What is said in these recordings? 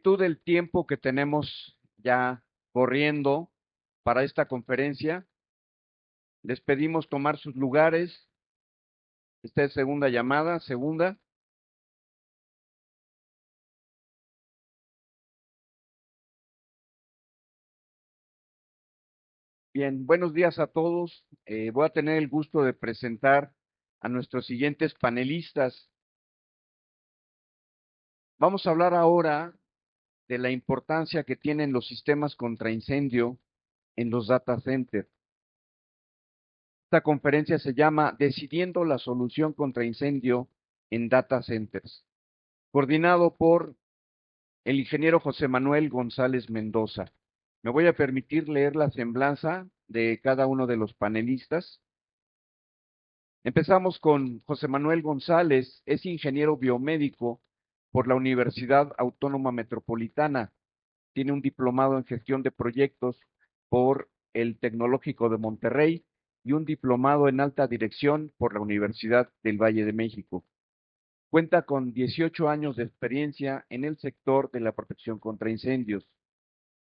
virtud del tiempo que tenemos ya corriendo para esta conferencia, les pedimos tomar sus lugares. Esta es segunda llamada, segunda. Bien, buenos días a todos. Voy a tener el gusto de presentar a nuestros siguientes panelistas. Vamos a hablar ahora de la importancia que tienen los sistemas contra incendio en los data centers. Esta conferencia se llama Decidiendo la solución contra incendio en data centers, coordinado por el ingeniero José Manuel González Mendoza. Me voy a permitir leer la semblanza de cada uno de los panelistas. Empezamos con José Manuel González, es ingeniero biomédico por la Universidad Autónoma Metropolitana. Tiene un diplomado en gestión de proyectos por el Tecnológico de Monterrey y un diplomado en alta dirección por la Universidad del Valle de México. Cuenta con 18 años de experiencia en el sector de la protección contra incendios.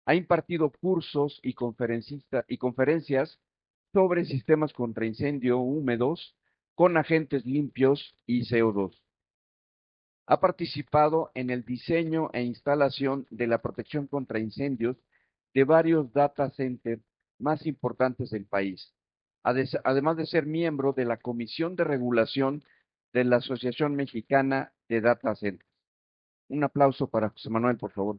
Ha impartido cursos y conferencias sobre sistemas contra incendio húmedos con agentes limpios y CO2. Ha participado en el diseño e instalación de la protección contra incendios de varios data centers más importantes del país, además de ser miembro de la Comisión de Regulación de la Asociación Mexicana de Data Centers. Un aplauso para José Manuel, por favor.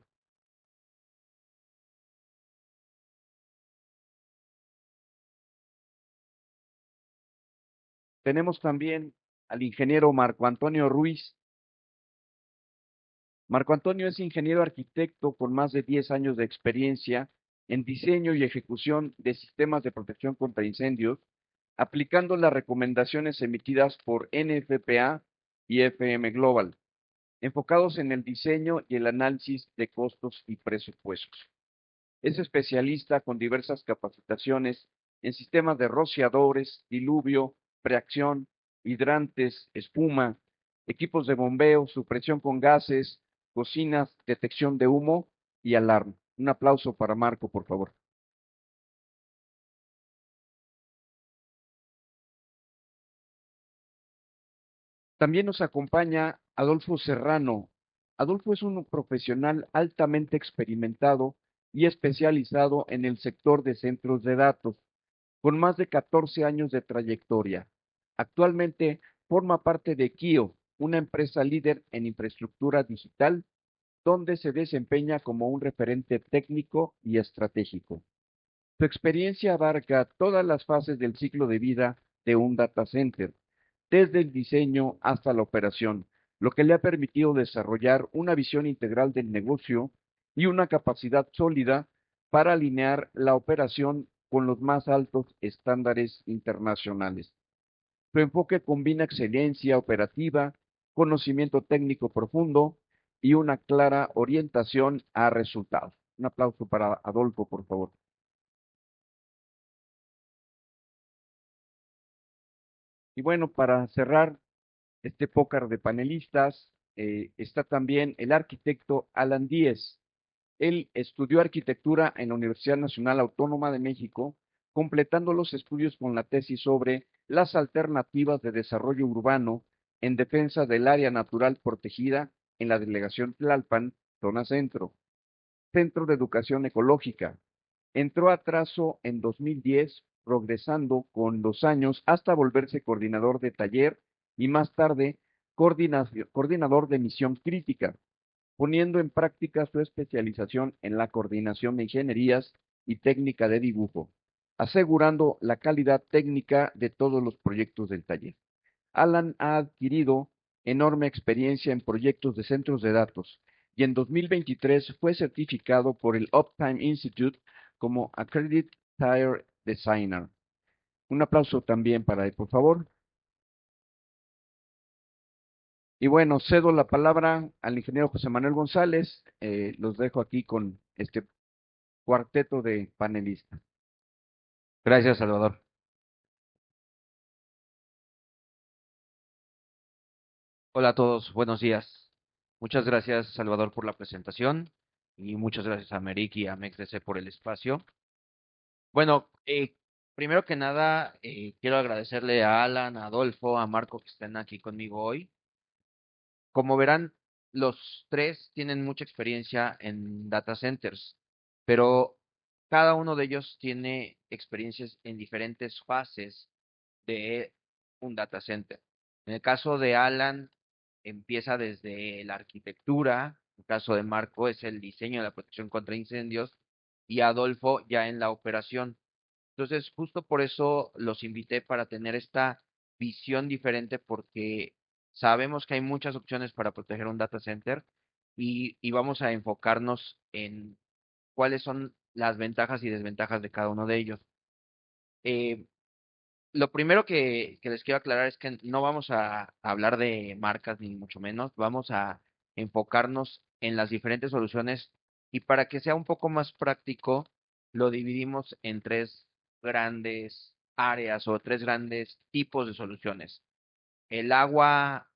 Tenemos también al ingeniero Marco Antonio Ruiz. Marco Antonio es ingeniero arquitecto con más de 10 años de experiencia en diseño y ejecución de sistemas de protección contra incendios, aplicando las recomendaciones emitidas por NFPA y FM Global, enfocados en el diseño y el análisis de costos y presupuestos. Es especialista con diversas capacitaciones en sistemas de rociadores, diluvio, preacción, hidrantes, espuma, equipos de bombeo, supresión con gases, cocinas, detección de humo y alarma. Un aplauso para Marco, por favor. También nos acompaña Adolfo Serrano. Adolfo es un profesional altamente experimentado y especializado en el sector de centros de datos, con más de 14 años de trayectoria. Actualmente forma parte de Kio, una empresa líder en infraestructura digital, donde se desempeña como un referente técnico y estratégico. Su experiencia abarca todas las fases del ciclo de vida de un data center, desde el diseño hasta la operación, lo que le ha permitido desarrollar una visión integral del negocio y una capacidad sólida para alinear la operación con los más altos estándares internacionales. Su enfoque combina excelencia operativa, conocimiento técnico profundo y una clara orientación a resultados. Un aplauso para Adolfo, por favor. Y bueno, para cerrar este pócar de panelistas, está también el arquitecto Alan Díez. Él estudió arquitectura en la Universidad Nacional Autónoma de México, completando los estudios con la tesis sobre las alternativas de desarrollo urbano en defensa del área natural protegida en la delegación Tlalpan, zona centro. Centro de Educación Ecológica. Entró a trazo en 2010, progresando con los años hasta volverse coordinador de taller y más tarde coordinador de misión crítica, poniendo en práctica su especialización en la coordinación de ingenierías y técnica de dibujo, asegurando la calidad técnica de todos los proyectos del taller. Alan ha adquirido enorme experiencia en proyectos de centros de datos y en 2023 fue certificado por el Uptime Institute como Accredited Tire Designer. Un aplauso también para él, por favor. Y bueno, cedo la palabra al ingeniero José Manuel González. Los dejo aquí con este cuarteto de panelistas. Gracias, Salvador. Hola a todos, buenos días. Muchas gracias, Salvador, por la presentación. y muchas gracias a Merik y a MexDC por el espacio. Bueno, primero que nada, quiero agradecerle a Alan, a Adolfo, a Marco que estén aquí conmigo hoy. Como verán, los tres tienen mucha experiencia en data centers, pero cada uno de ellos tiene experiencias en diferentes fases de un data center. En el caso de Alan, empieza desde la arquitectura, en el caso de Marco es el diseño de la protección contra incendios y Adolfo ya en la operación. Entonces, justo por eso los invité para tener esta visión diferente porque sabemos que hay muchas opciones para proteger un data center y vamos a enfocarnos en cuáles son las ventajas y desventajas de cada uno de ellos. Eh, lo primero que les quiero aclarar es que no vamos a hablar de marcas ni mucho menos, vamos a enfocarnos en las diferentes soluciones y para que sea un poco más práctico, lo dividimos en tres grandes áreas o tres grandes tipos de soluciones. El agua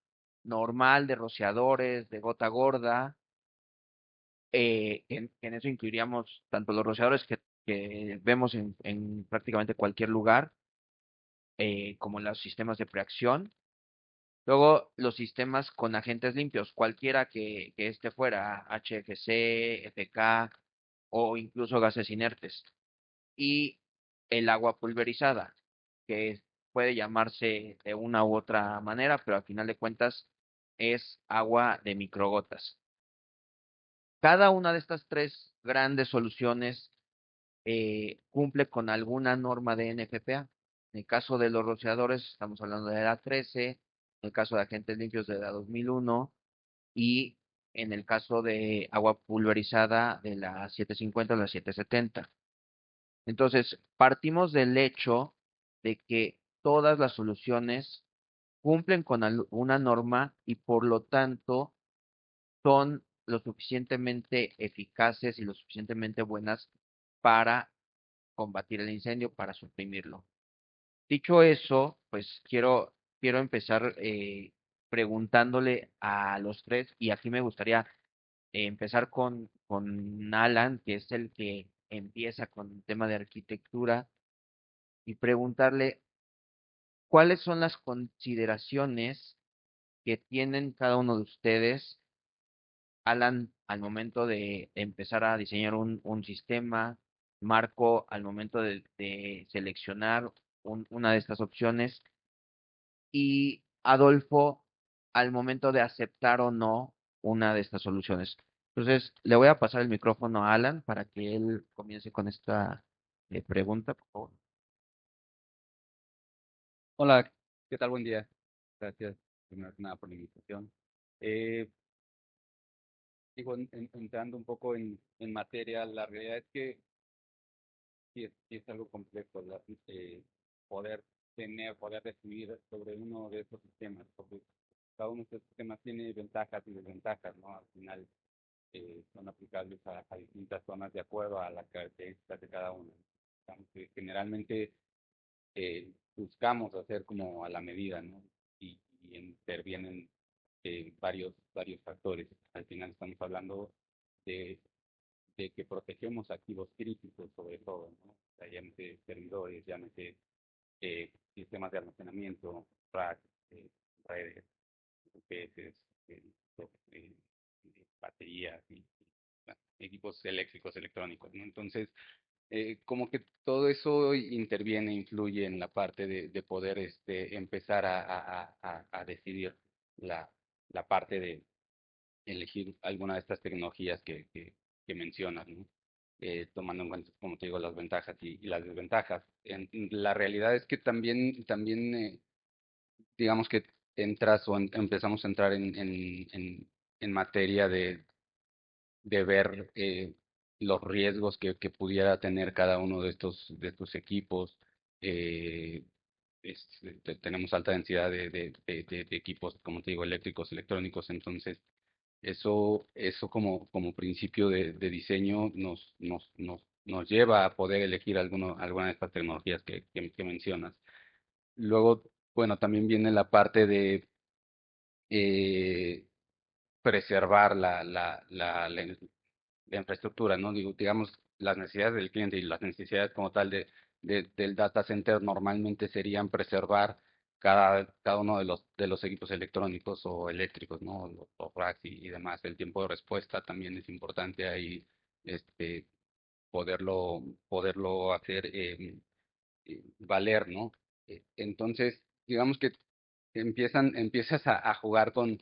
normal de rociadores, de gota gorda, en eso incluiríamos tanto los rociadores que vemos en prácticamente cualquier lugar, como los sistemas de preacción. Luego, los sistemas con agentes limpios, cualquiera que este fuera, HFC, FK o incluso gases inertes. Y el agua pulverizada, que puede llamarse de una u otra manera, pero al final de cuentas es agua de microgotas. Cada una de estas tres grandes soluciones cumple con alguna norma de NFPA. En el caso de los rociadores, estamos hablando de la 13, en el caso de agentes limpios de la 2001 y en el caso de agua pulverizada de la 750 o la 770. Entonces, partimos del hecho de que todas las soluciones cumplen con una norma y por lo tanto son lo suficientemente eficaces y lo suficientemente buenas para combatir el incendio, para suprimirlo. Dicho eso, pues quiero empezar preguntándole a los tres, y aquí me gustaría empezar con Alan, que es el que empieza con el tema de arquitectura, y preguntarle cuáles son las consideraciones que tienen cada uno de ustedes, Alan, al momento de empezar a diseñar un sistema, Marco, al momento de seleccionar una de estas opciones, y Adolfo al momento de aceptar o no una de estas soluciones. Entonces, le voy a pasar el micrófono a Alan para que él comience con esta pregunta, por favor. Hola, ¿qué tal? Buen día. Gracias, primero que nada, por la invitación. Eh, entrando un poco en materia, la realidad es que sí es algo complejo poder poder decidir sobre uno de estos sistemas, porque cada uno de estos sistemas tiene ventajas y desventajas, ¿no? Al final son aplicables a distintas zonas de acuerdo a las características de cada uno. Digamos que generalmente buscamos hacer como a la medida, ¿no? Y intervienen varios factores. Al final estamos hablando de, de que protegemos activos críticos sobre todo, ¿no? O sea, llámese servidores, llámese sistemas de almacenamiento, racks, redes, UPS, eh, eh, baterías y bueno, equipos eléctricos, electrónicos, ¿no? Entonces, como que todo eso interviene, influye en la parte de poder empezar a decidir la, la parte de elegir alguna de estas tecnologías que mencionas, ¿no? Tomando en cuenta, como te digo, las ventajas y las desventajas. La realidad es que también digamos que entras o empezamos a entrar en materia de ver los riesgos que pudiera tener cada uno de estos equipos. Eh, Tenemos alta densidad de equipos, como te digo, eléctricos, electrónicos, entonces eso como principio de diseño nos lleva a poder elegir alguna de estas tecnologías que mencionas. Luego, bueno, también viene la parte de eh, preservar de infraestructura, ¿no? Digamos, las necesidades del cliente y las necesidades como tal del data center normalmente serían preservar cada uno de los equipos electrónicos o eléctricos, ¿no? Los racks y demás. El tiempo de respuesta también es importante ahí, este, poderlo hacer valer, ¿no? Entonces, digamos que empiezas a jugar con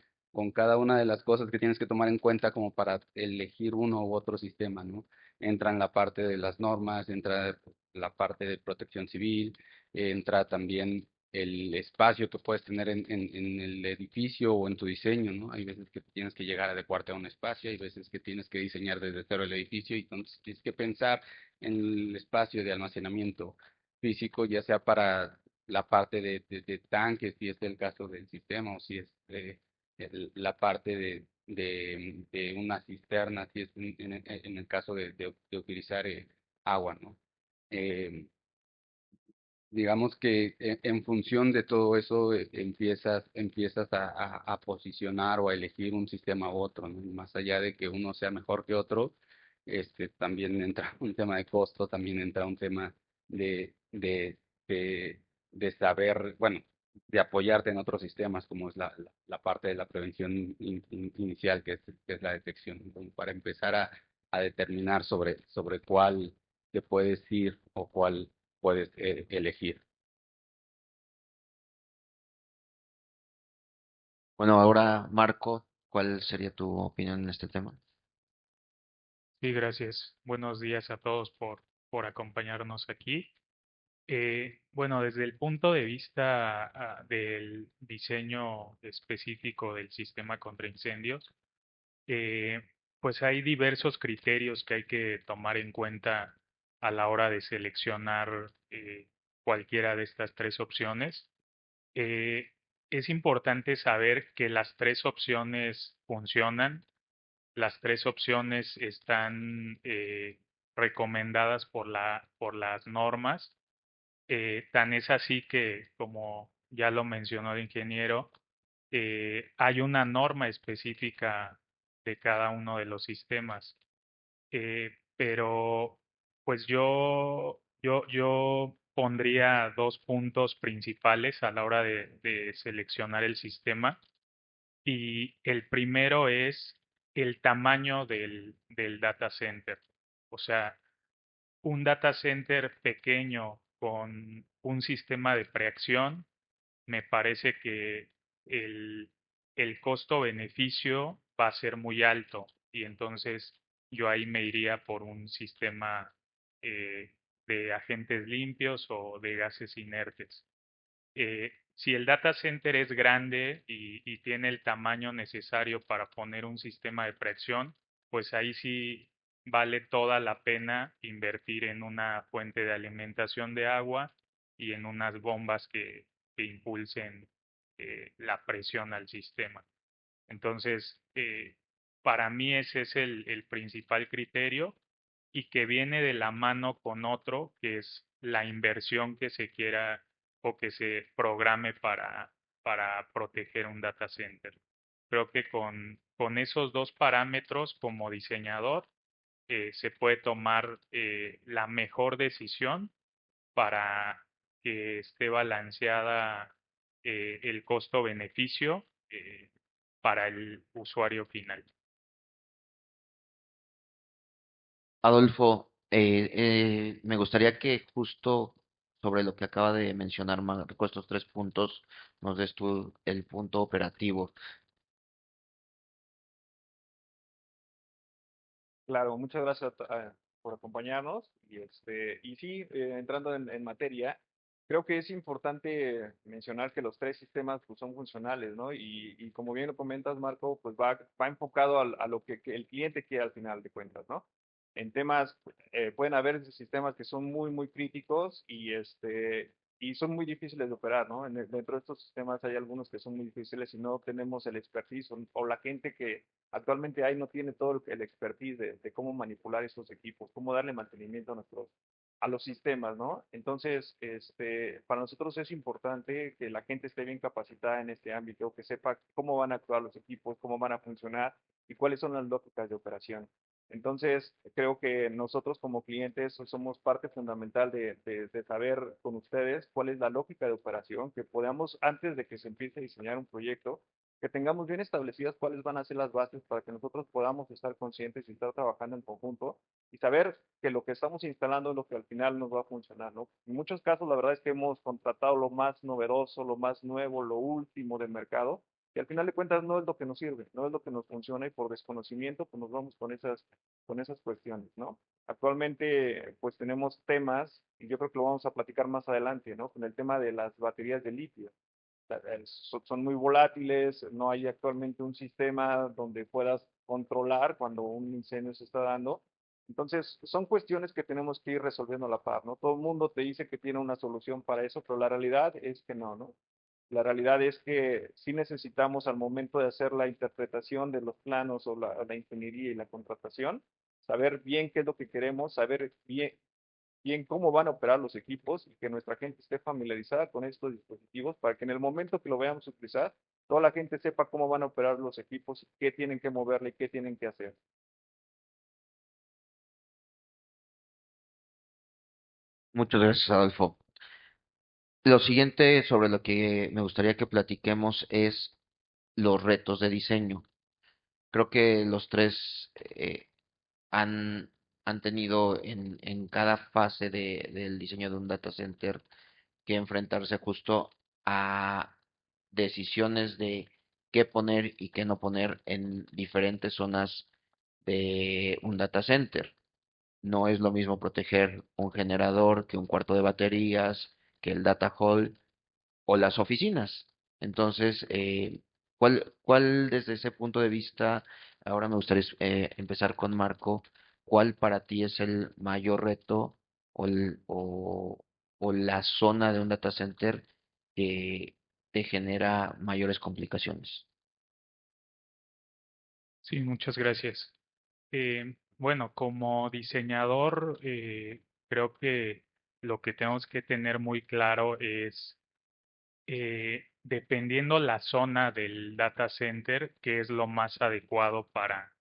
cada una de las cosas que tienes que tomar en cuenta como para elegir uno u otro sistema, ¿no? Entra en la parte de las normas, entra la parte de protección civil, entra también el espacio que puedes tener en el edificio o en tu diseño, ¿no? Hay veces que tienes que llegar a adecuarte a un espacio, hay veces que tienes que diseñar desde cero el edificio y entonces tienes que pensar en el espacio de almacenamiento físico, ya sea para la parte de tanques, si es el caso del sistema, o si es la parte de una cisterna, si es en el caso de utilizar agua, ¿no? Eh, digamos que en función de todo eso empiezas a posicionar o a elegir un sistema u otro, ¿no? Más allá de que uno sea mejor que otro, también entra un tema de costo, también entra un tema de, de, de saber, bueno, de apoyarte en otros sistemas, como es la parte de la prevención inicial, que es la detección. Entonces, para empezar a determinar sobre cuál te puedes ir o cuál puedes elegir. Bueno, ahora, Marco, ¿cuál sería tu opinión en este tema? Sí, gracias. Buenos días a todos por acompañarnos aquí. Bueno, desde el punto de vista del diseño específico del sistema contra incendios, eh, pues hay diversos criterios que hay que tomar en cuenta a la hora de seleccionar cualquiera de estas tres opciones. Eh, es importante saber que las tres opciones funcionan, las tres opciones están recomendadas por las normas. Tan es así que, como ya lo mencionó el ingeniero, hay una norma específica de cada uno de los sistemas. Pero pues yo pondría dos puntos principales a la hora de seleccionar el sistema. Y el primero es el tamaño del data center. O sea, un data center pequeño con un sistema de preacción, me parece que el, el costo-beneficio va a ser muy alto y entonces yo ahí me iría por un sistema de agentes limpios o de gases inertes. Si el data center es grande y tiene el tamaño necesario para poner un sistema de preacción, pues ahí sí vale toda la pena invertir en una fuente de alimentación de agua y en unas bombas que impulsen la presión al sistema. Entonces, para mí ese es el principal criterio y que viene de la mano con otro, que es la inversión que se quiera o que se programe para proteger un data center. Creo que con esos dos parámetros como diseñador se puede tomar la mejor decisión para que esté balanceada el costo-beneficio para el usuario final. Adolfo, me gustaría que justo sobre lo que acaba de mencionar Marco, estos tres puntos, nos des tú el punto operativo. Claro, muchas gracias por acompañarnos. Y sí, entrando en materia, creo que es importante mencionar que los tres sistemas pues, son funcionales, ¿no? Y como bien lo comentas, Marco, pues va enfocado a lo que el cliente quiere al final de cuentas, ¿no? En temas, pueden haber sistemas que son muy críticos y son muy difíciles de operar, ¿no? Dentro de estos sistemas hay algunos que son muy difíciles y no tenemos el expertise o la gente que actualmente hay no tiene todo el expertise de cómo manipular estos equipos, cómo darle mantenimiento a los sistemas, ¿no? Entonces, para nosotros es importante que la gente esté bien capacitada en este ámbito, que sepa cómo van a actuar los equipos, cómo van a funcionar y cuáles son las lógicas de operación. Entonces, creo que nosotros como clientes somos parte fundamental de saber con ustedes cuál es la lógica de operación, que podamos, antes de que se empiece a diseñar un proyecto, que tengamos bien establecidas cuáles van a ser las bases para que nosotros podamos estar conscientes y estar trabajando en conjunto y saber que lo que estamos instalando es lo que al final nos va a funcionar, ¿no? En muchos casos, la verdad es que hemos contratado lo más novedoso, lo más nuevo, lo último del mercado, y al final de cuentas no es lo que nos sirve, no es lo que nos funciona y por desconocimiento pues nos vamos con esas cuestiones, ¿no? Actualmente pues tenemos temas, y yo creo que lo vamos a platicar más adelante, ¿no? Con el tema de las baterías de litio. Son muy volátiles, no hay actualmente un sistema donde puedas controlar cuando un incendio se está dando. Entonces, son cuestiones que tenemos que ir resolviendo a la par, ¿no? Todo el mundo te dice que tiene una solución para eso, pero la realidad es que no, ¿no? La realidad es que sí necesitamos al momento de hacer la interpretación de los planos o la ingeniería y la contratación, saber bien qué es lo que queremos, saber bien cómo van a operar los equipos y que nuestra gente esté familiarizada con estos dispositivos para que en el momento que lo vayamos a utilizar, toda la gente sepa cómo van a operar los equipos, qué tienen que moverle y qué tienen que hacer. Muchas gracias, Adolfo. Lo siguiente sobre lo que me gustaría que platiquemos es los retos de diseño. Creo que los tres han, han tenido en cada fase del diseño de un data center que enfrentarse justo a decisiones de qué poner y qué no poner en diferentes zonas de un data center. No es lo mismo proteger un generador que un cuarto de baterías, que el data hall o las oficinas. Entonces, ¿cuál desde ese punto de vista, ahora me gustaría empezar con Marco, cuál para ti es el mayor reto o, o la zona de un data center que te genera mayores complicaciones? Sí, muchas gracias. Bueno, como diseñador, creo que lo que tenemos que tener muy claro es, dependiendo la zona del data center, qué es lo más adecuado para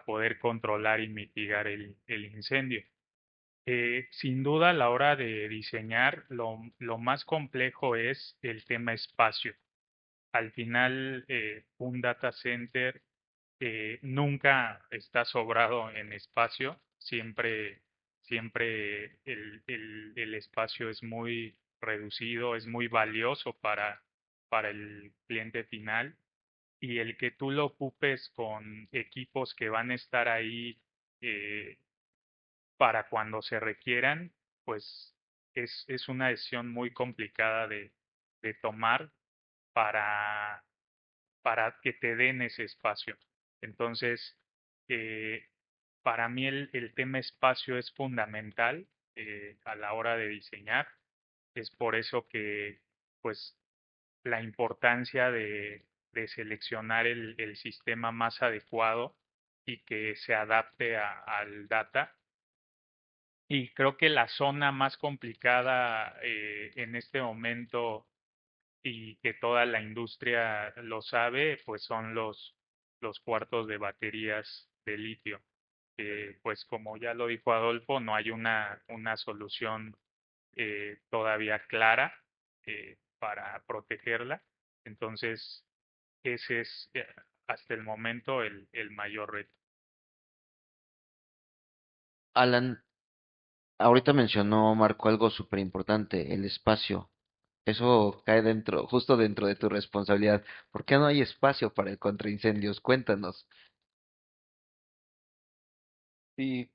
poder controlar y mitigar el incendio. Sin duda, a la hora de diseñar, lo más complejo es el tema espacio. Al final, un data center nunca está sobrado en espacio, siempre el espacio es muy reducido, es muy valioso para el cliente final y el que tú lo ocupes con equipos que van a estar ahí eh, para cuando se requieran, pues es una decisión muy complicada de tomar para para que te den ese espacio. Entonces, eh, para mí el tema espacio es fundamental a la hora de diseñar. Es por eso que, pues, la importancia de seleccionar el sistema más adecuado y que se adapte al data. Y creo que la zona más complicada en este momento y que toda la industria lo sabe, pues son los cuartos de baterías de litio. Pues como ya lo dijo Adolfo, no hay una solución todavía clara para protegerla. Entonces, ese es hasta el momento el mayor reto. Alan, ahorita mencionó Marco algo súper importante, el espacio. Eso cae dentro, justo dentro de tu responsabilidad. ¿Por qué no hay espacio para el contraincendios? Cuéntanos. Sí,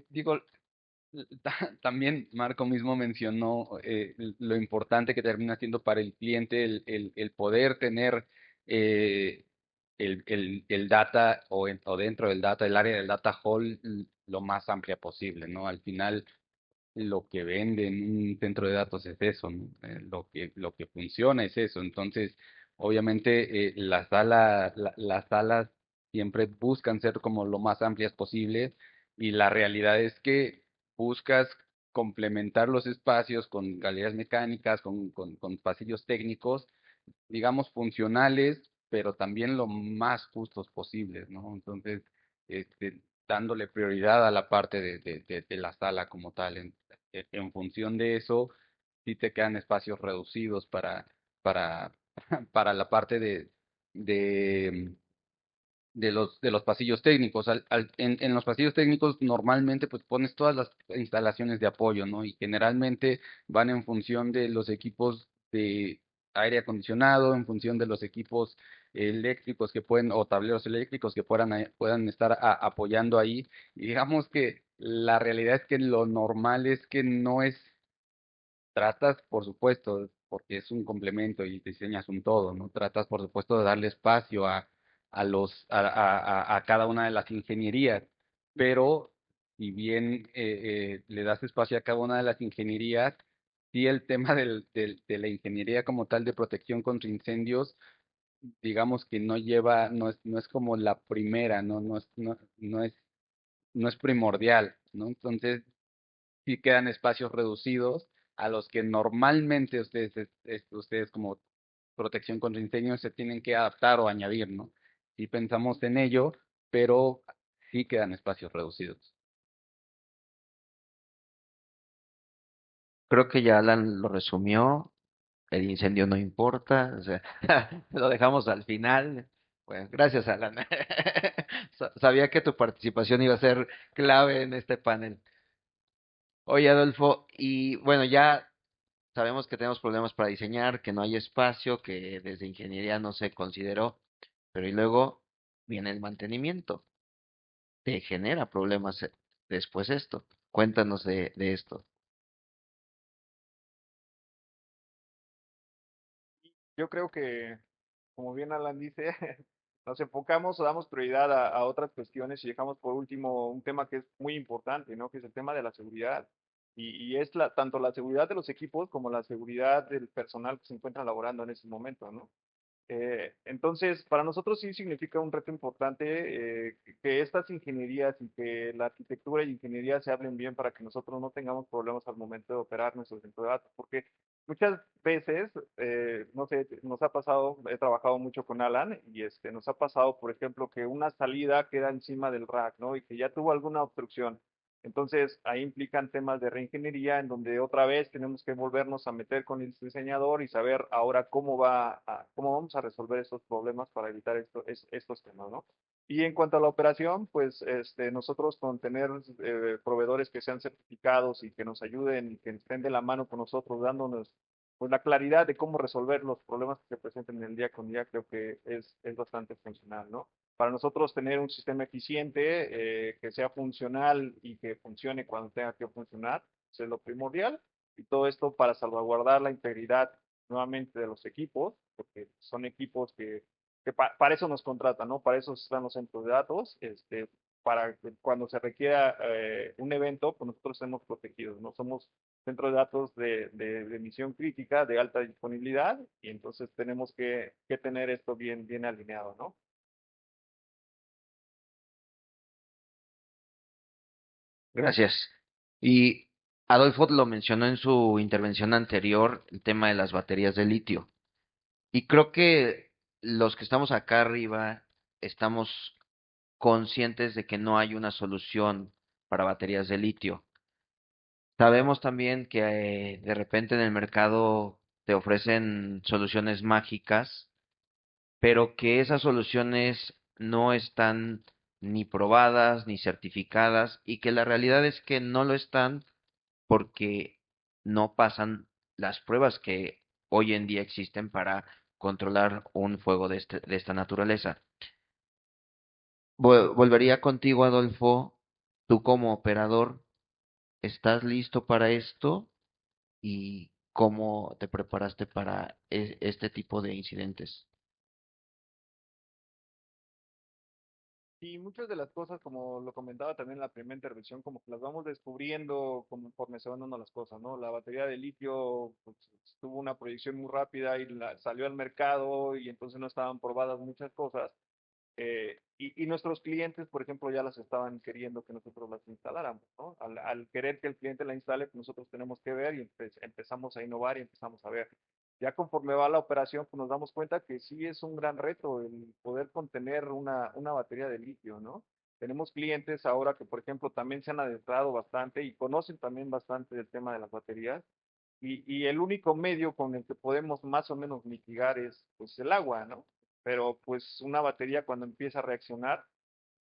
digo, también Marco mismo mencionó lo importante que termina siendo para el cliente el poder tener eh, el data o dentro del data, el área del data hall lo más amplia posible, ¿no? Al final lo que vende en un centro de datos es eso, ¿no? Lo que funciona es eso. Entonces, obviamente, las salas siempre buscan ser como lo más amplias posibles y la realidad es que buscas complementar los espacios con galerías mecánicas, con pasillos técnicos, digamos, funcionales, pero también lo más justos posibles, ¿no? Entonces, este, dándole prioridad a la parte de la sala como tal. En función de eso, sí te quedan espacios reducidos para, para la parte de, de los pasillos técnicos. En los pasillos técnicos normalmente pues pones todas las instalaciones de apoyo, ¿no? Y generalmente van en función de los equipos de aire acondicionado, en función de los equipos eléctricos que pueden, o tableros eléctricos que puedan estar apoyando ahí. Y digamos que la realidad es que lo normal es que no es, tratas, por supuesto, porque es un complemento y diseñas un todo, ¿no? Tratas, por supuesto, de darle espacio a cada una de las ingenierías, pero si bien le das espacio a cada una de las ingenierías, sí el tema de la ingeniería como tal de protección contra incendios, digamos que no lleva, no es como la primera, no es primordial, ¿no? Entonces, sí quedan espacios reducidos a los que normalmente ustedes como protección contra incendios se tienen que adaptar o añadir, ¿no? Sí pensamos en ello, pero sí quedan espacios reducidos. Creo que ya Alan lo resumió. El incendio no importa, o sea, lo dejamos al final. Bueno, gracias, Alan. Sabía que tu participación iba a ser clave en este panel. Oye, Adolfo, y bueno, ya sabemos que tenemos problemas para diseñar, que no hay espacio, que desde ingeniería no se consideró, pero y luego viene el mantenimiento. Te genera problemas después esto. Cuéntanos de esto. Yo creo que, como bien Alan dice, nos enfocamos o damos prioridad a otras cuestiones y dejamos por último un tema que es muy importante, ¿no? Que es el tema de la seguridad. Y es tanto la seguridad de los equipos como la seguridad del personal que se encuentra laborando en ese momento, ¿no? Entonces, para nosotros sí significa un reto importante que estas ingenierías y que la arquitectura y ingeniería se hablen bien para que nosotros no tengamos problemas al momento de operar nuestros centros de datos, porque muchas veces, no sé, nos ha pasado, he trabajado mucho con Alan y nos ha pasado, por ejemplo, que una salida queda encima del rack, ¿no? Y que ya tuvo alguna obstrucción. Entonces, ahí implican temas de reingeniería en donde otra vez tenemos que volvernos a meter con el diseñador y saber ahora cómo vamos a resolver estos problemas para evitar estos temas, ¿no? Y en cuanto a la operación, pues nosotros con tener proveedores que sean certificados y que nos ayuden y que estén de la mano con nosotros, dándonos pues la claridad de cómo resolver los problemas que se presenten en el día con día, creo que es bastante funcional, ¿no? Para nosotros tener un sistema eficiente, que sea funcional y que funcione cuando tenga que funcionar, eso es lo primordial. Y todo esto para salvaguardar la integridad nuevamente de los equipos, porque son equipos para eso nos contratan, ¿no? Para eso están los centros de datos, para que cuando se requiera un evento, pues nosotros estemos protegidos, ¿no? Somos centros de datos de misión crítica, de alta disponibilidad, y entonces tenemos que tener esto bien alineado, ¿no? Gracias. Y Adolfo lo mencionó en su intervención anterior, el tema de las baterías de litio. Y creo que los que estamos acá arriba estamos conscientes de que no hay una solución para baterías de litio. Sabemos también que de repente en el mercado te ofrecen soluciones mágicas, pero que esas soluciones no están ni probadas ni certificadas y que la realidad es que no lo están porque no pasan las pruebas que hoy en día existen para controlar un fuego de esta naturaleza. Volvería contigo, Adolfo. Tú como operador, ¿estás listo para esto? ¿Y cómo te preparaste para este tipo de incidentes? Y muchas de las cosas, como lo comentaba también en la primera intervención, como que las vamos descubriendo conforme se van dando las cosas, ¿no? La batería de litio pues, tuvo una proyección muy rápida y salió al mercado y entonces no estaban probadas muchas cosas. Y nuestros clientes, por ejemplo, ya las estaban queriendo que nosotros las instaláramos, ¿no? Al querer que el cliente la instale, pues nosotros tenemos que ver y empezamos a innovar y empezamos a ver. Ya conforme va la operación, pues nos damos cuenta que sí es un gran reto el poder contener una batería de litio, ¿no? Tenemos clientes ahora que, por ejemplo, también se han adentrado bastante y conocen también bastante del tema de las baterías. Y el único medio con el que podemos más o menos mitigar es pues el agua, ¿no? Pero pues una batería cuando empieza a reaccionar,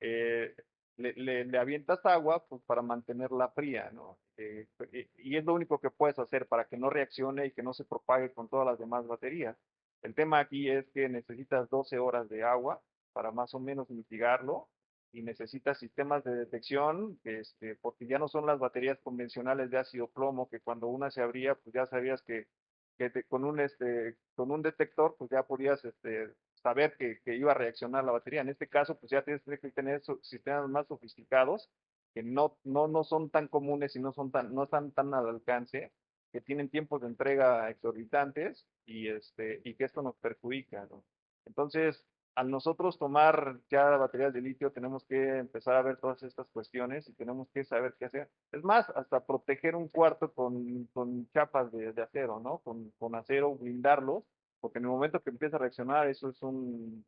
eh, le avientas agua pues para mantenerla fría, ¿no? Y es lo único que puedes hacer para que no reaccione y que no se propague con todas las demás baterías. El tema aquí es que necesitas 12 horas de agua para más o menos mitigarlo y necesitas sistemas de detección, porque ya no son las baterías convencionales de ácido plomo, que cuando una se abría, pues ya sabías con un detector, pues ya podías saber que iba a reaccionar la batería. En este caso, pues ya tienes que tener sistemas más sofisticados, que no son tan comunes y no están tan al alcance, que tienen tiempos de entrega exorbitantes y que esto nos perjudica, ¿no? Entonces, al nosotros tomar ya baterías de litio, tenemos que empezar a ver todas estas cuestiones y tenemos que saber qué hacer. Es más, hasta proteger un cuarto con chapas de acero, ¿no? Con acero, blindarlos, porque en el momento que empieza a reaccionar, eso es un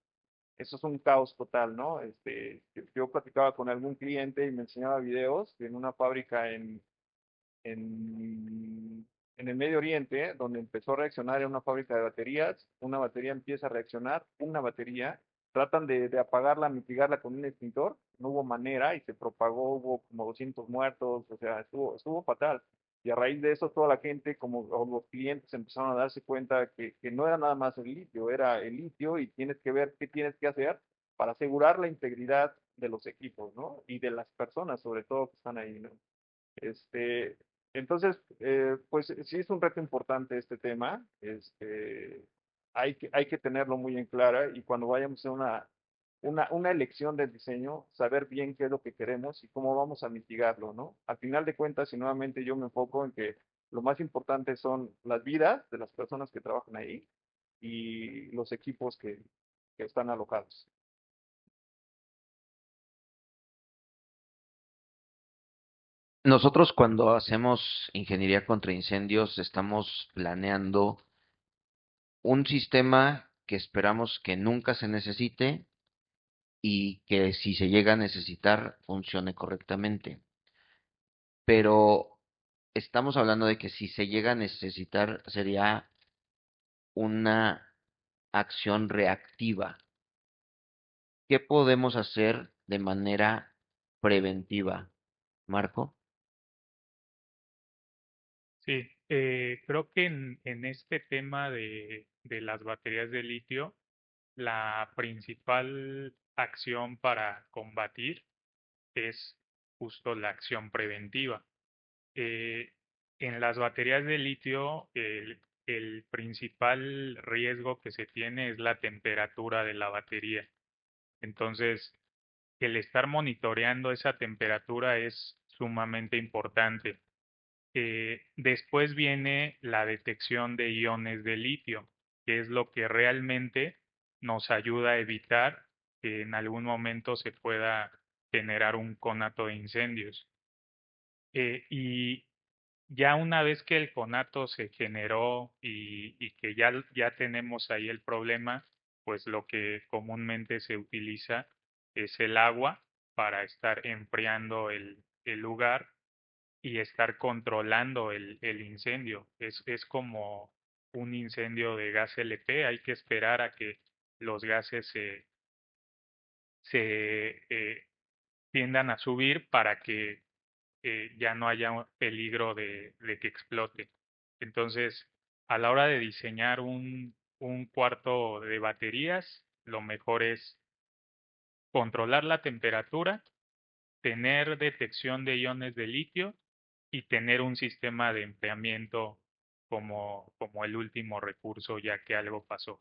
caos total, ¿no? Yo platicaba con algún cliente y me enseñaba videos en una fábrica en, en el Medio Oriente, donde empezó a reaccionar en una fábrica de baterías, una batería empieza a reaccionar, una batería, tratan de apagarla, mitigarla con un extintor, no hubo manera y se propagó, hubo como 200 muertos, o sea, estuvo fatal. Y a raíz de eso, toda la gente, como o los clientes, empezaron a darse cuenta que no era nada más el litio, era el litio y tienes que ver qué tienes que hacer para asegurar la integridad de los equipos, ¿no? Y de las personas, sobre todo, que están ahí, ¿no? Este, entonces, pues sí es un reto importante este tema. Hay que tenerlo muy en clara y cuando vayamos a hacer una elección del diseño, saber bien qué es lo que queremos y cómo vamos a mitigarlo, ¿no? Al final de cuentas, y nuevamente yo me enfoco en que lo más importante son las vidas de las personas que trabajan ahí y los equipos que están alocados. Nosotros cuando hacemos ingeniería contra incendios estamos planeando un sistema que esperamos que nunca se necesite y que si se llega a necesitar funcione correctamente. Pero estamos hablando de que si se llega a necesitar sería una acción reactiva. ¿Qué podemos hacer de manera preventiva, Marco? Sí, creo que en este tema de las baterías de litio, la principal acción para combatir es justo la acción preventiva. Eh, en las baterías de litio, el principal riesgo que se tiene es la temperatura de la batería. Entonces, el estar monitoreando esa temperatura es sumamente importante. Después viene la detección de iones de litio, que es lo que realmente nos ayuda a evitar que en algún momento se pueda generar un conato de incendios. Y ya una vez que el conato se generó y que ya tenemos ahí el problema, pues lo que comúnmente se utiliza es el agua para estar enfriando el lugar y estar controlando el incendio. Es como un incendio de gas LP, hay que esperar a que los gases se tiendan a subir para que ya no haya un peligro de que explote. Entonces, a la hora de diseñar un cuarto de baterías, lo mejor es controlar la temperatura, tener detección de iones de litio y tener un sistema de enfriamiento como el último recurso ya que algo pasó.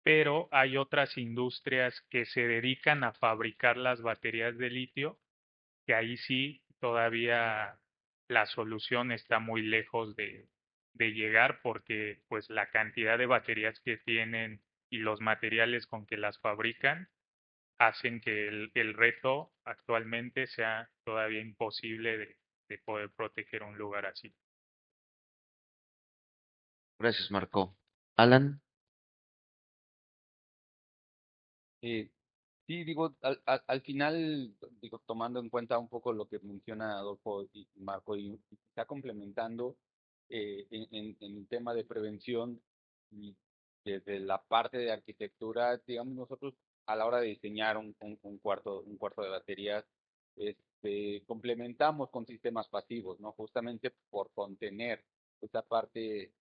Pero hay otras industrias que se dedican a fabricar las baterías de litio, que ahí sí todavía la solución está muy lejos de llegar porque pues la cantidad de baterías que tienen y los materiales con que las fabrican hacen que el reto actualmente sea todavía imposible de poder proteger un lugar así. Gracias, Marco. Alan, Eh, Sí, digo, al final, digo, tomando en cuenta un poco lo que menciona Adolfo y Marco, y está complementando en el tema de prevención y desde la parte de arquitectura, digamos, nosotros a la hora de diseñar un cuarto de baterías, complementamos con sistemas pasivos, ¿no? Justamente por contener esa parte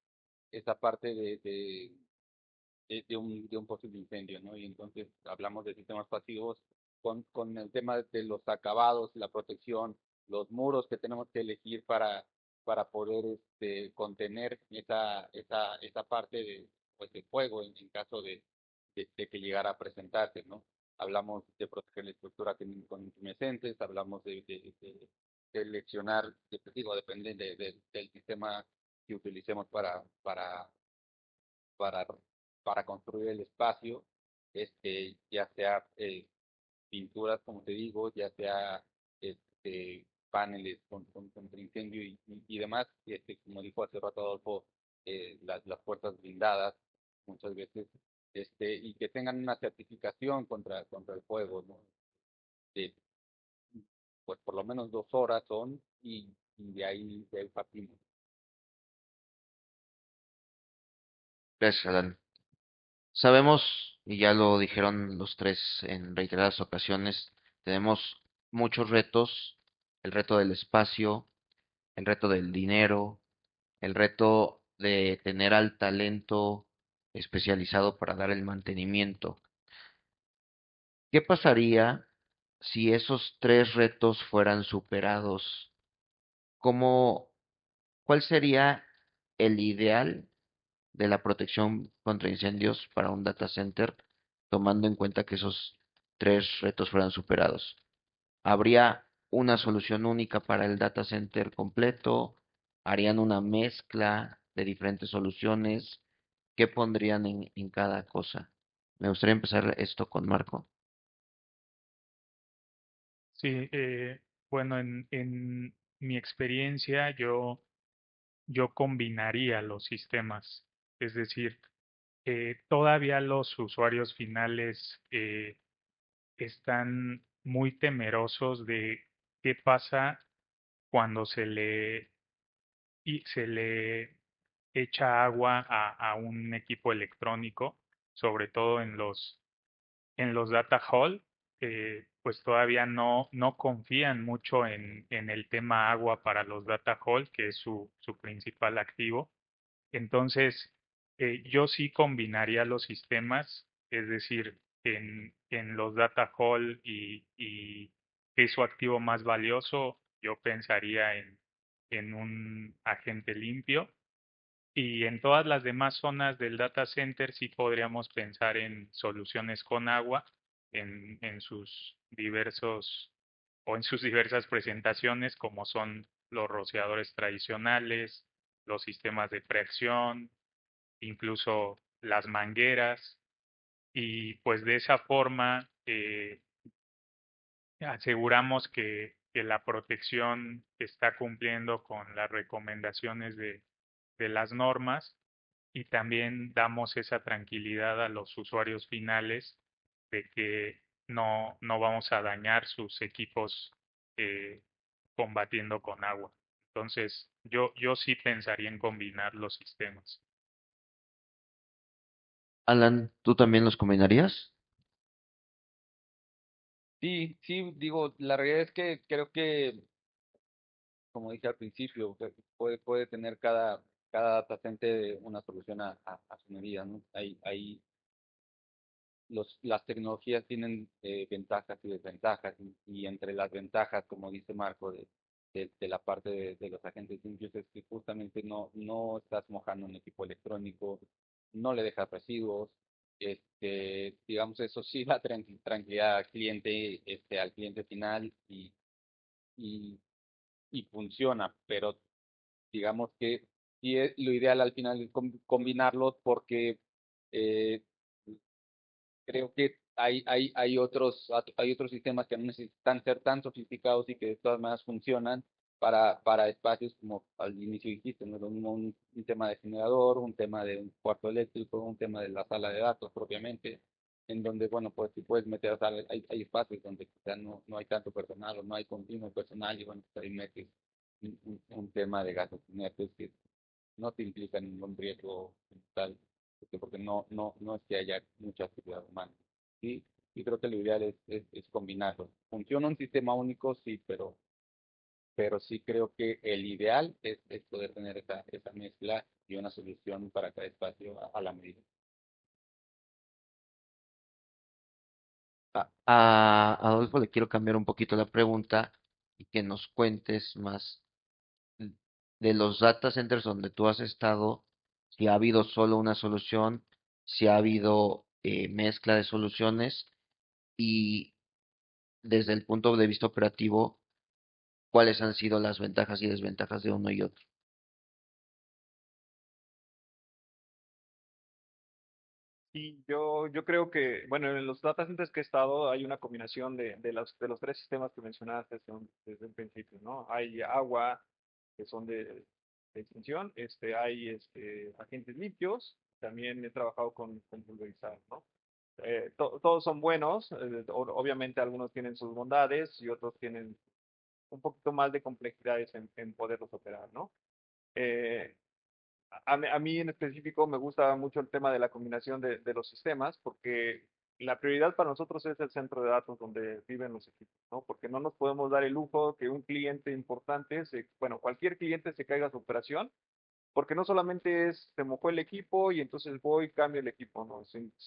de un posible incendio, ¿no? Y entonces hablamos de sistemas pasivos con el tema de los acabados, la protección, los muros que tenemos que elegir para poder contener esa parte de, pues, de fuego en caso de que llegara a presentarse, ¿no? Hablamos de proteger la estructura con intumescentes, hablamos de seleccionar, digo, depende del sistema que utilicemos para, para construir el espacio, ya sea pinturas, como te digo, ya sea paneles contra incendio y demás, como dijo hace rato Adolfo, las puertas blindadas muchas veces, y que tengan una certificación contra el fuego, ¿no? De, pues por lo menos 2 horas son y de ahí partimos. Gracias, Alan. Sabemos, y ya lo dijeron los tres en reiteradas ocasiones, tenemos muchos retos, el reto del espacio, el reto del dinero, el reto de tener al talento especializado para dar el mantenimiento. ¿Qué pasaría si esos tres retos fueran superados? ¿Cómo, cuál sería el ideal de la protección contra incendios para un data center, tomando en cuenta que esos tres retos fueran superados? ¿Habría una solución única para el data center completo? ¿Harían una mezcla de diferentes soluciones? ¿Qué pondrían en cada cosa? Me gustaría empezar esto con Marco. Sí, bueno, en mi experiencia yo combinaría los sistemas, es decir, todavía los usuarios finales están muy temerosos de qué pasa cuando se le echa agua a un equipo electrónico, sobre todo en los data hall, pues todavía no confían mucho en el tema agua para los data hall, que es su principal activo. Entonces, yo sí combinaría los sistemas, es decir, en los data hall y que es su activo más valioso, yo pensaría en un agente limpio. Y en todas las demás zonas del data center sí podríamos pensar en soluciones con agua en sus diversos o en sus diversas presentaciones, como son los rociadores tradicionales, los sistemas de preacción, incluso las mangueras, y pues de esa forma aseguramos que la protección está cumpliendo con las recomendaciones de las normas y también damos esa tranquilidad a los usuarios finales de que no vamos a dañar sus equipos eh, combatiendo con agua. Entonces, yo sí pensaría en combinar los sistemas. Alan, ¿tú también los combinarías? Sí, sí, digo, la realidad es que creo que como dije al principio, que puede tener cada data center una solución a su medida, ¿no? Las tecnologías tienen ventajas y desventajas, y entre las ventajas, como dice Marco, de la parte de los agentes limpios, es que justamente no estás mojando un equipo electrónico, no le dejas residuos, digamos, eso sí da tranquilidad al cliente final y, y funciona, pero digamos que sí es lo ideal al final es combinarlos porque eh, creo que hay otros sistemas que no necesitan ser tan sofisticados y que de todas maneras funcionan para espacios como al inicio dijiste, ¿no? Lo mismo un tema de generador, un tema de un cuarto eléctrico, un tema de la sala de datos propiamente. en donde, bueno, pues si puedes meter, o sea, hay espacios donde quizá no hay tanto personal o no hay continuo personal y bueno, pues ahí metes un tema de gastos inertes que no te implica ningún riesgo tal, porque no es que haya mucha actividad humana. Sí, y creo que lo ideal es combinarlo. Funciona un sistema único, sí, pero sí creo que el ideal es poder tener esa mezcla y una solución para cada espacio a la medida. A Adolfo le quiero cambiar un poquito la pregunta y que nos cuentes más de los data centers donde tú has estado, si ha habido solo una solución, si ha habido mezcla de soluciones y desde el punto de vista operativo, cuáles han sido las ventajas y desventajas de uno y otro. Y yo creo que, bueno, en los data centers que he estado hay una combinación de los tres sistemas que mencionaste desde el principio, ¿no? Hay agua, que son de extinción, hay agentes limpios, también he trabajado con pulverizado, ¿no? Todos son buenos, obviamente algunos tienen sus bondades y otros tienen un poquito más de complejidades en poderlos operar, ¿no? Eh, a mí en específico me gusta mucho el tema de la combinación de los sistemas porque la prioridad para nosotros es el centro de datos donde viven los equipos, ¿no? Porque no nos podemos dar el lujo que un cliente importante, bueno, cualquier cliente se caiga su operación, porque no solamente se mojó el equipo y entonces voy y cambio el equipo, ¿no?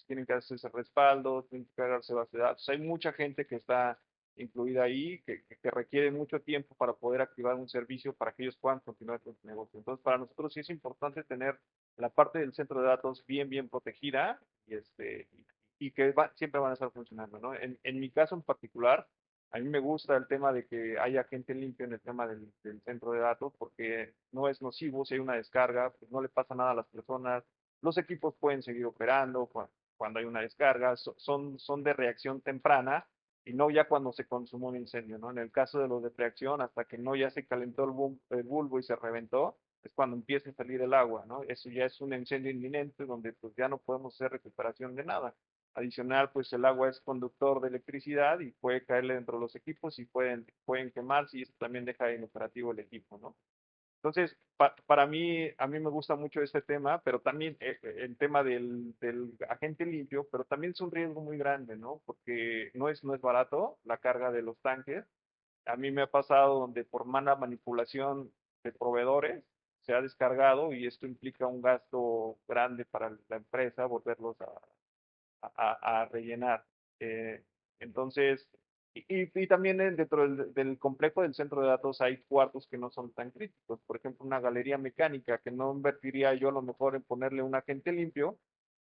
Tienen que hacerse respaldos, tienen que cargarse base de datos. Hay mucha gente que está incluida ahí, que requiere mucho tiempo para poder activar un servicio para que ellos puedan continuar con su negocio. Entonces, para nosotros sí es importante tener la parte del centro de datos bien protegida y que siempre van a estar funcionando, ¿no? En mi caso en particular, a mí me gusta el tema de que haya gente limpia en el tema del centro de datos porque no es nocivo si hay una descarga, pues no le pasa nada a las personas, los equipos pueden seguir operando cuando hay una descarga, son de reacción temprana y no ya cuando se consumó un incendio, ¿no? En el caso de los de reacción, hasta que no ya se calentó el bulbo y se reventó, es cuando empieza a salir el agua, ¿no? Eso ya es un incendio inminente donde pues ya no podemos hacer recuperación de nada. Adicional, pues el agua es conductor de electricidad y puede caerle dentro de los equipos y pueden quemarse y eso también deja inoperativo el equipo, ¿no? Entonces, para mí, a mí me gusta mucho este tema, pero también el tema del agente limpio, pero también es un riesgo muy grande, ¿no? Porque no es barato la carga de los tanques. A mí me ha pasado donde por mala manipulación de proveedores se ha descargado y esto implica un gasto grande para la empresa volverlos a rellenar. Eh, entonces, y también dentro del complejo del centro de datos hay cuartos que no son tan críticos. Por ejemplo, una galería mecánica que no invertiría yo a lo mejor en ponerle un agente limpio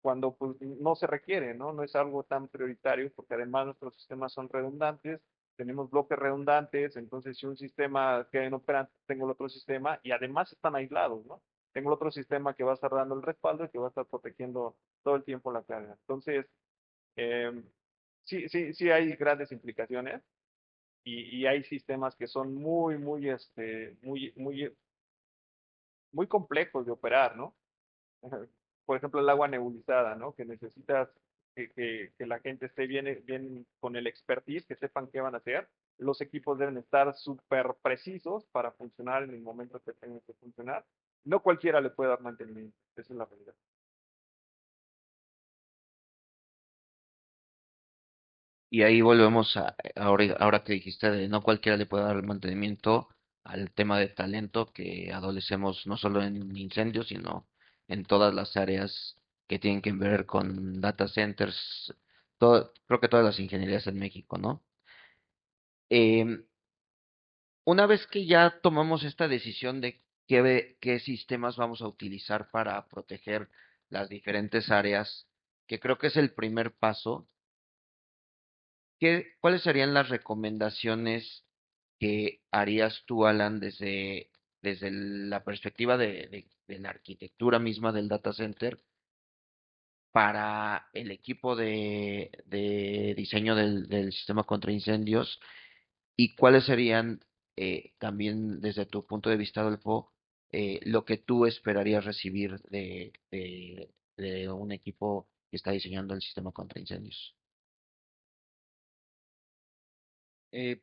cuando pues no se requiere, ¿no? No es algo tan prioritario porque además nuestros sistemas son redundantes, tenemos bloques redundantes, entonces si un sistema queda inoperante, tengo el otro sistema y además están aislados, ¿no? Tengo el otro sistema que va a estar dando el respaldo y que va a estar protegiendo todo el tiempo la carga. Entonces, eh, sí hay grandes implicaciones y hay sistemas que son muy complejos de operar, ¿no? Por ejemplo, el agua nebulizada, ¿no? Que necesitas que la gente esté bien con el expertise, que sepan qué van a hacer. Los equipos deben estar súper precisos para funcionar en el momento que tengan que funcionar. No cualquiera le puede dar mantenimiento, esa es la realidad. Y ahí volvemos ahora que dijiste de no cualquiera le puede dar el mantenimiento al tema de talento que adolecemos no solo en incendios, sino en todas las áreas que tienen que ver con data centers, creo que todas las ingenierías en México, ¿no? Em, una vez que ya tomamos esta decisión de qué sistemas vamos a utilizar para proteger las diferentes áreas, que creo que es el primer paso, ¿cuáles serían las recomendaciones que harías tú, Alan, desde la perspectiva de la arquitectura misma del data center para el equipo de diseño del sistema contra incendios? ¿Y cuáles serían también desde tu punto de vista, Adolfo, lo que tú esperarías recibir de un equipo que está diseñando el sistema contra incendios? Eh,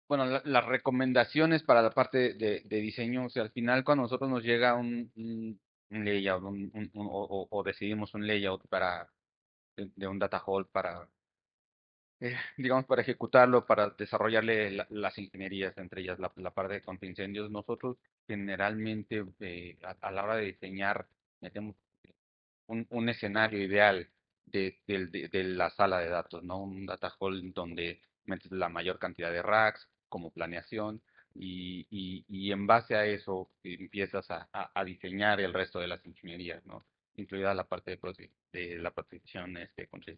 bueno, las recomendaciones para la parte de diseño, o sea, al final cuando nosotros nos llega un layout o decidimos un layout de un data hall para, digamos, para ejecutarlo, para desarrollarle las ingenierías, entre ellas la parte de contra incendios, nosotros generalmente a la hora de diseñar metemos un escenario ideal de la sala de datos, ¿no? Un data hall donde metes la mayor cantidad de racks como planeación y en base a eso empiezas a diseñar el resto de las ingenierías, ¿no? Incluida la parte de la protección contra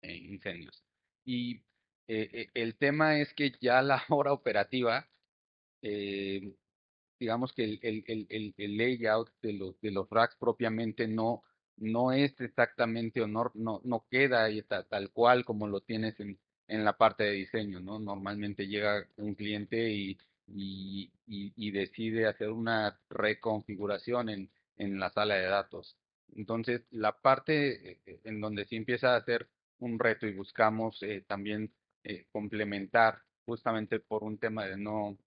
incendios. Y el tema es que ya a la hora operativa, eh, digamos que el layout de los racks propiamente no es exactamente o no queda ahí tal cual como lo tienes en la parte de diseño, ¿no? Normalmente llega un cliente y decide hacer una reconfiguración en la sala de datos. Entonces, la parte en donde sí empieza a hacer un reto y buscamos también complementar justamente por un tema de no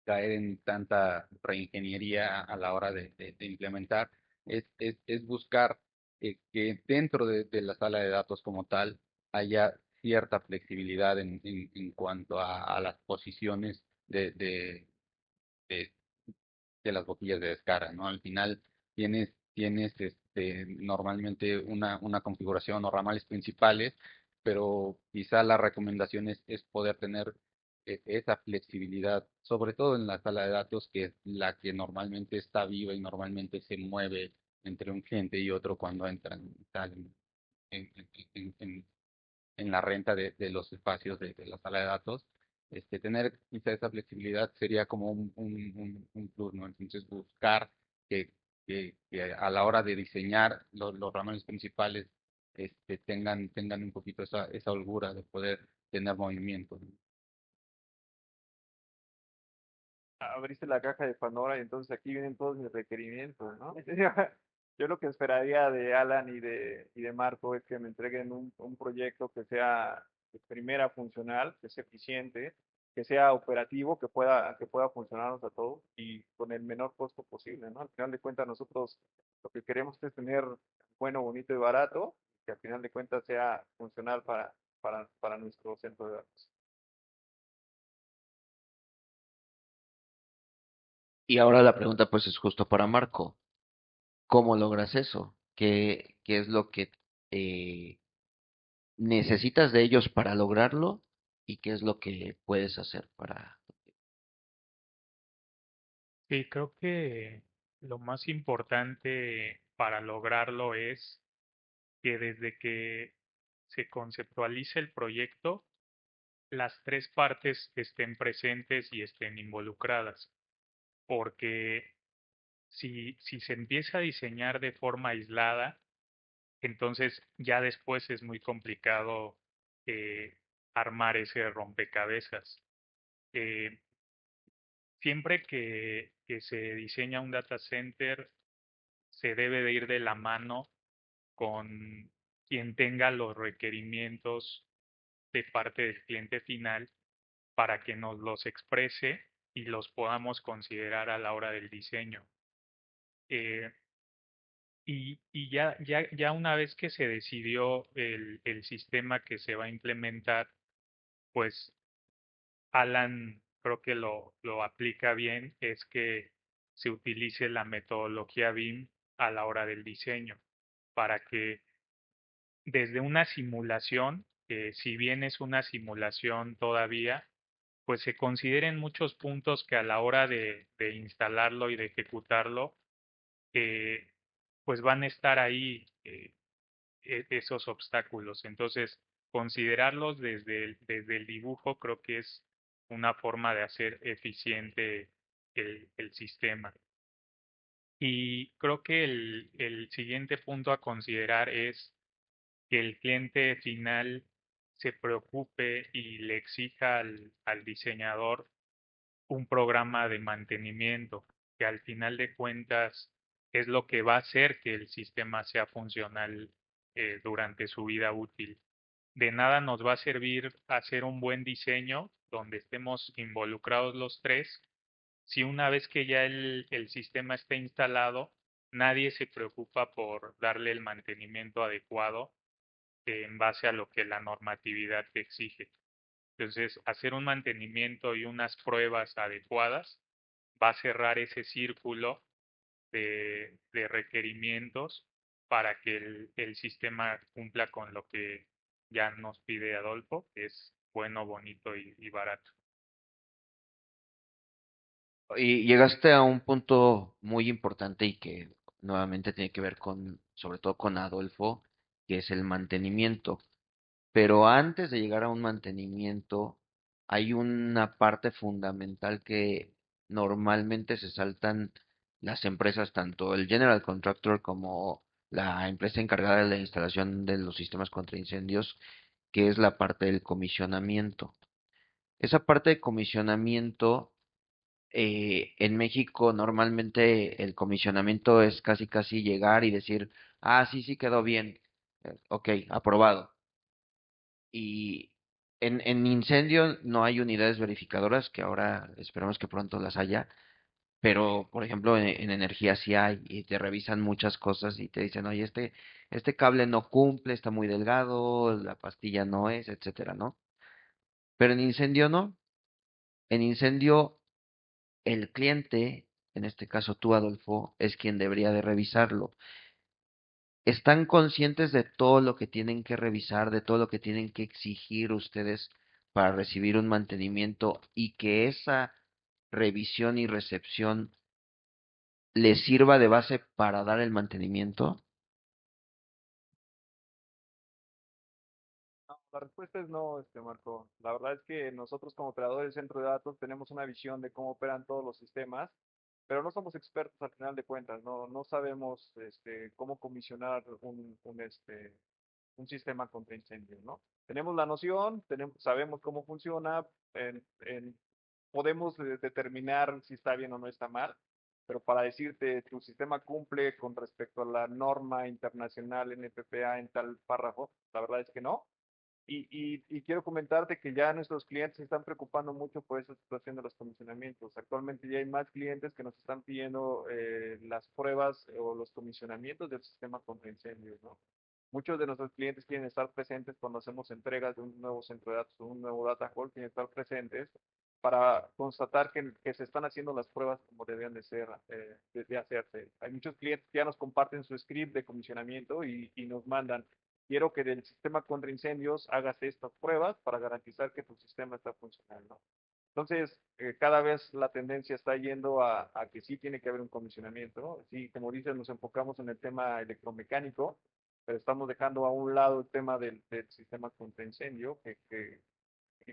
caer en tanta reingeniería a la hora de implementar, es buscar que dentro de la sala de datos como tal haya cierta flexibilidad en cuanto a las posiciones de, de las boquillas de descarga, ¿no? Al final tienes normalmente una configuración o ramales principales, pero quizá la recomendación es poder tener esa flexibilidad, sobre todo en la sala de datos, que es la que normalmente está viva y normalmente se mueve entre un cliente y otro cuando entran y salen en, en, en- en la renta de los espacios de la sala de datos. Tener quizá esa flexibilidad sería como un plus, ¿no? Entonces buscar que a la hora de diseñar los ramones principales tengan un poquito esa holgura de poder tener movimiento, ¿no? Abriste la caja de Pandora y entonces aquí vienen todos mis requerimientos, ¿no? Yo lo que esperaría de Alan y de Marco es que me entreguen un proyecto que sea de primera funcional, que sea eficiente, que sea operativo, que pueda funcionarnos a todos y con el menor costo posible, ¿no? Al final de cuentas nosotros lo que queremos es tener bueno, bonito y barato, que al final de cuentas sea funcional para nuestro centro de datos. Y ahora la pregunta pues es justo para Marco. ¿Cómo logras eso? ¿Qué es lo que eh, necesitas de ellos para lograrlo? ¿Y qué es lo que puedes hacer para... Sí, creo que lo más importante para lograrlo es que desde que se conceptualice el proyecto, las tres partes estén presentes y estén involucradas, porque si se empieza a diseñar de forma aislada, entonces ya después es muy complicado eh, armar ese rompecabezas. Eh, Siempre que se diseña un data center, se debe de ir de la mano con quien tenga los requerimientos de parte del cliente final para que nos los exprese y los podamos considerar a la hora del diseño. Eh, y ya una vez que se decidió el sistema que se va a implementar, pues Alan creo que lo aplica bien, es que se utilice la metodología BIM a la hora del diseño, para que desde una simulación, que si bien es una simulación todavía, pues se consideren muchos puntos que a la hora de instalarlo y de ejecutarlo, eh, pues van a estar ahí esos obstáculos. Entonces, considerarlos desde el dibujo creo que es una forma de hacer eficiente el sistema. Y creo que el siguiente punto a considerar es que el cliente final se preocupe y le exija al diseñador un programa de mantenimiento, que al final de cuentas es lo que va a hacer que el sistema sea funcional durante su vida útil. De nada nos va a servir hacer un buen diseño donde estemos involucrados los tres si una vez que ya el sistema está instalado, nadie se preocupa por darle el mantenimiento adecuado en base a lo que la normatividad te exige. Entonces, hacer un mantenimiento y unas pruebas adecuadas va a cerrar ese círculo de requerimientos para que el sistema cumpla con lo que ya nos pide Adolfo, que es bueno, bonito y barato. Y llegaste a un punto muy importante y que nuevamente tiene que ver con, sobre todo con Adolfo, que es el mantenimiento. Pero antes de llegar a un mantenimiento, hay una parte fundamental que normalmente se saltan las empresas, tanto el general contractor como la empresa encargada de la instalación de los sistemas contra incendios, que es la parte del comisionamiento. Esa parte de comisionamiento, en México normalmente el comisionamiento es casi casi llegar y decir, ah, sí, sí quedó bien, ok, aprobado. Y en incendio no hay unidades verificadoras, que ahora esperamos que pronto las haya, pero por ejemplo en energía sí hay y te revisan muchas cosas y te dicen, oye, este cable no cumple, está muy delgado, la pastilla no es, etcétera, ¿no? Pero en incendio no. En incendio el cliente, en este caso tú, Adolfo, es quien debería de revisarlo. ¿Están conscientes de todo lo que tienen que revisar, de todo lo que tienen que exigir ustedes para recibir un mantenimiento y que esa revisión y recepción les sirva de base para dar el mantenimiento? No, la respuesta es no, Marco. La verdad es que nosotros como operadores de centro de datos tenemos una visión de cómo operan todos los sistemas, pero no somos expertos al final de cuentas. No sabemos cómo comisionar un sistema contra incendios, ¿no? Tenemos la noción, sabemos cómo funciona, podemos determinar si está bien o no está mal, pero para decirte tu sistema cumple con respecto a la norma internacional NPPA en tal párrafo, la verdad es que no. Y quiero comentarte que ya nuestros clientes se están preocupando mucho por esa situación de los comisionamientos. Actualmente ya hay más clientes que nos están pidiendo las pruebas o los comisionamientos del sistema contra incendios, ¿no? Muchos de nuestros clientes quieren estar presentes cuando hacemos entregas de un nuevo centro de datos o un nuevo data hall, quieren estar presentes para constatar que se están haciendo las pruebas como deben de ser, de hacerse. Hay muchos clientes que ya nos comparten su script de comisionamiento y nos mandan, quiero que del sistema contra incendios hagas estas pruebas para garantizar que tu sistema está funcionando. Entonces, cada vez la tendencia está yendo a que sí tiene que haber un comisionamiento, ¿no? Sí, como dices, nos enfocamos en el tema electromecánico, pero estamos dejando a un lado el tema del sistema contra incendio, que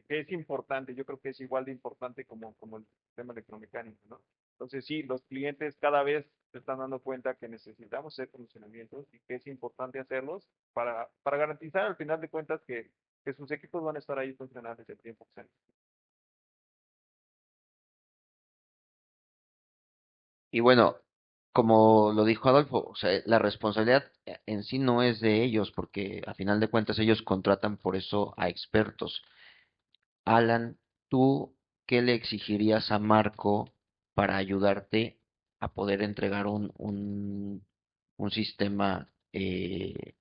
es importante, yo creo que es igual de importante como el sistema electromecánico, ¿no? Entonces, sí, los clientes cada vez se están dando cuenta que necesitamos hacer funcionamientos y que es importante hacerlos para garantizar al final de cuentas que sus equipos van a estar ahí funcionando el tiempo que sean. Y bueno, como lo dijo Adolfo, o sea, la responsabilidad en sí no es de ellos, porque a final de cuentas ellos contratan por eso a expertos. Alan, ¿tú qué le exigirías a Marco para ayudarte a poder entregar un sistema que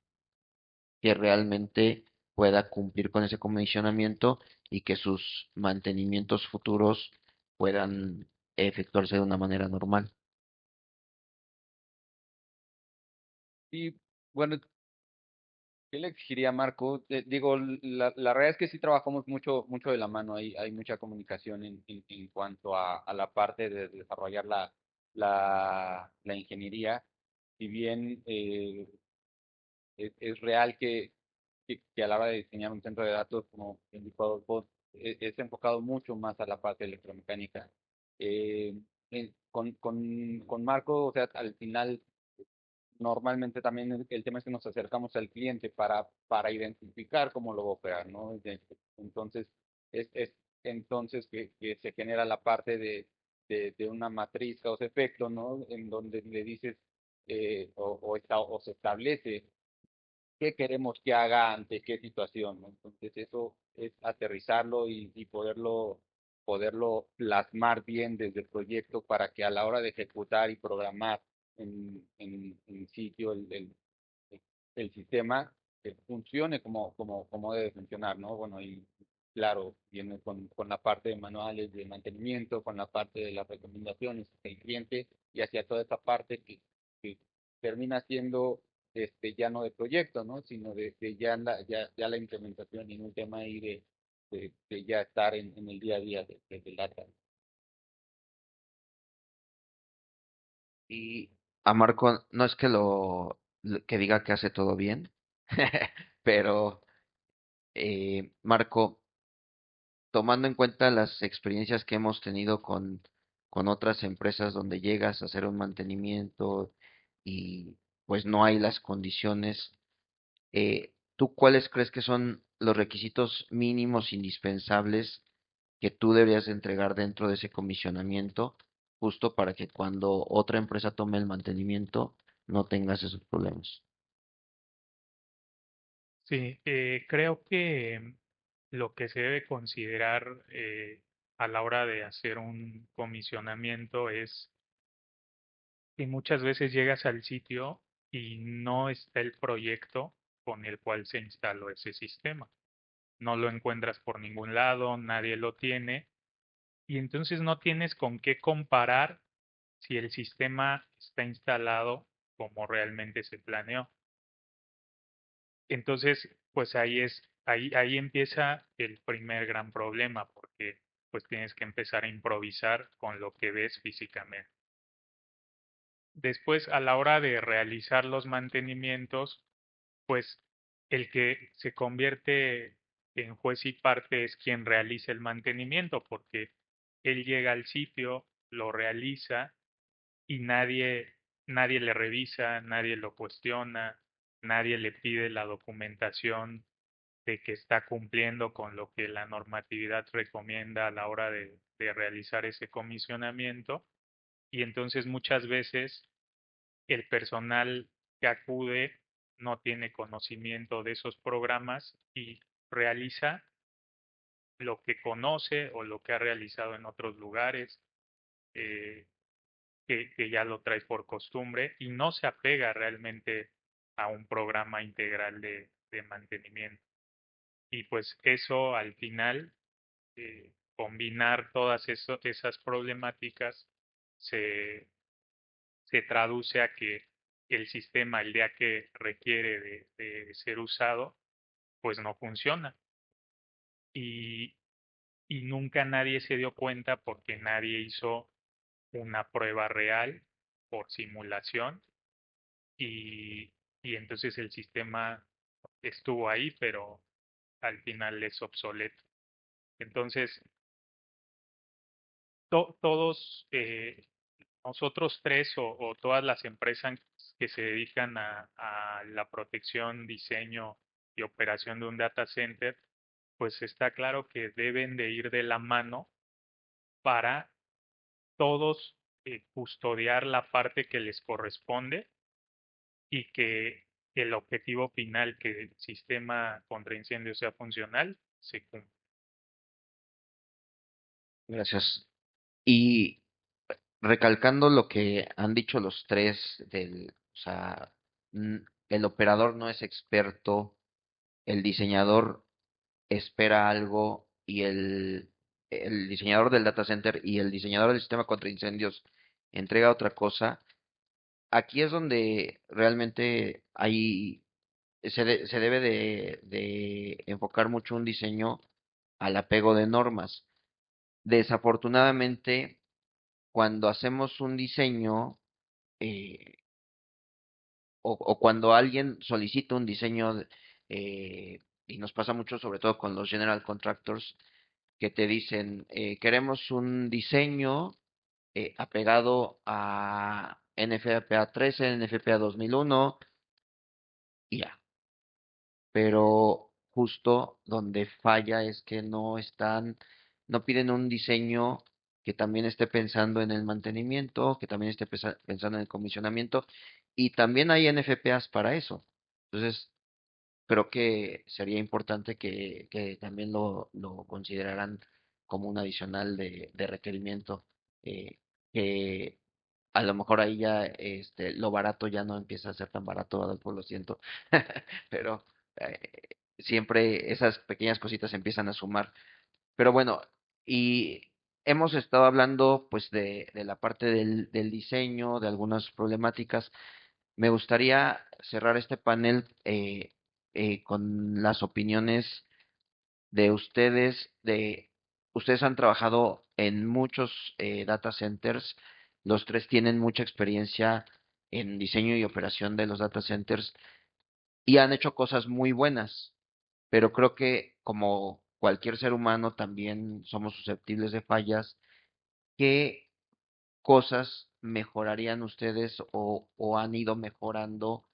realmente pueda cumplir con ese comisionamiento y que sus mantenimientos futuros puedan efectuarse de una manera normal? Y bueno, ¿qué le exigiría a Marco? Digo, la realidad es que sí trabajamos mucho de la mano, hay mucha comunicación en cuanto a la parte de desarrollar la ingeniería. Si bien es real que a la hora de diseñar un centro de datos, como indicó Adolfo, es enfocado mucho más a la parte electromecánica. Con Marco, o sea, al final normalmente también el tema es que nos acercamos al cliente para identificar cómo lo va a operar, ¿no? Entonces, es entonces que se genera la parte de una matriz causa-efecto, ¿no? En donde le dices o se establece qué queremos que haga ante qué situación, ¿no? Entonces eso es aterrizarlo y poderlo plasmar bien desde el proyecto para que a la hora de ejecutar y programar en sitio el sistema funcione como debe funcionar, ¿no? Bueno, y claro, viene con la parte de manuales de mantenimiento, con la parte de las recomendaciones del cliente y hacia toda esa parte que termina siendo ya no de proyecto, ¿no? Sino de ya la implementación en un tema ahí de ya estar en el día a día del data. Y a Marco, no es que que diga que hace todo bien, pero Marco, tomando en cuenta las experiencias que hemos tenido con otras empresas donde llegas a hacer un mantenimiento y pues no hay las condiciones, ¿tú cuáles crees que son los requisitos mínimos indispensables que tú deberías de entregar dentro de ese comisionamiento, justo para que cuando otra empresa tome el mantenimiento no tengas esos problemas? Sí, creo que lo que se debe considerar a la hora de hacer un comisionamiento es que muchas veces llegas al sitio y no está el proyecto con el cual se instaló ese sistema. No lo encuentras por ningún lado, nadie lo tiene y entonces no tienes con qué comparar si el sistema está instalado como realmente se planeó. Entonces, pues ahí empieza el primer gran problema, porque pues tienes que empezar a improvisar con lo que ves físicamente. Después, a la hora de realizar los mantenimientos, pues el que se convierte en juez y parte es quien realiza el mantenimiento, porque él llega al sitio, lo realiza y nadie le revisa, nadie lo cuestiona, nadie le pide la documentación de que está cumpliendo con lo que la normatividad recomienda a la hora de realizar ese comisionamiento. Y entonces muchas veces el personal que acude no tiene conocimiento de esos programas y realiza lo que conoce o lo que ha realizado en otros lugares, eh, que ya lo trae por costumbre y no se apega realmente a un programa integral de mantenimiento. Y pues eso al final, combinar todas esas problemáticas se, se traduce a que el sistema, el día que requiere de ser usado, pues no funciona. Y, y nunca nadie se dio cuenta porque nadie hizo una prueba real por simulación y entonces el sistema estuvo ahí, pero al final es obsoleto. Entonces, todos, nosotros tres o todas las empresas que se dedican a la protección, diseño y operación de un data center, pues está claro que deben de ir de la mano para todos custodiar la parte que les corresponde y que el objetivo final, que el sistema contra incendios sea funcional, se cumpla. Gracias. Y recalcando lo que han dicho los tres o sea, el operador no es experto, el diseñador espera algo y el diseñador del data center y el diseñador del sistema contra incendios entrega otra cosa. Aquí es donde realmente se debe de enfocar mucho un diseño al apego de normas. Desafortunadamente, cuando hacemos un diseño, eh, o cuando alguien solicita un diseño, y nos pasa mucho sobre todo con los general contractors, que te dicen, queremos un diseño apegado a NFPA 13, NFPA 2001 y ya. Pero justo donde falla es que no piden un diseño que también esté pensando en el mantenimiento, que también esté pensando en el comisionamiento, y también hay NFPAs para eso. Entonces, creo que sería importante que también lo consideraran como un adicional de requerimiento, que a lo mejor ahí ya lo barato ya no empieza a ser tan barato, Adolfo, lo siento, pero eh, siempre esas pequeñas cositas empiezan a sumar. Pero bueno, y hemos estado hablando pues de la parte del diseño, de algunas problemáticas. Me gustaría cerrar este panel con las opiniones de ustedes. Ustedes han trabajado en muchos data centers, los tres tienen mucha experiencia en diseño y operación de los data centers y han hecho cosas muy buenas, pero creo que como cualquier ser humano también somos susceptibles de fallas. ¿Qué cosas mejorarían ustedes o han ido mejorando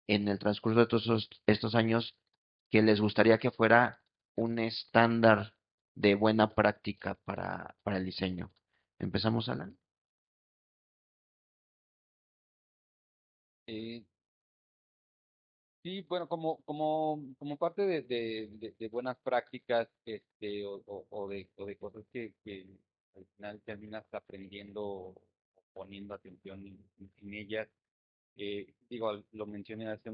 en el transcurso de todos estos años que les gustaría que fuera un estándar de buena práctica para el diseño? ¿Empezamos, Alan? Eh, sí, bueno, como parte de buenas prácticas, o de cosas que al final terminas aprendiendo o poniendo atención en ellas. Digo, lo mencioné hace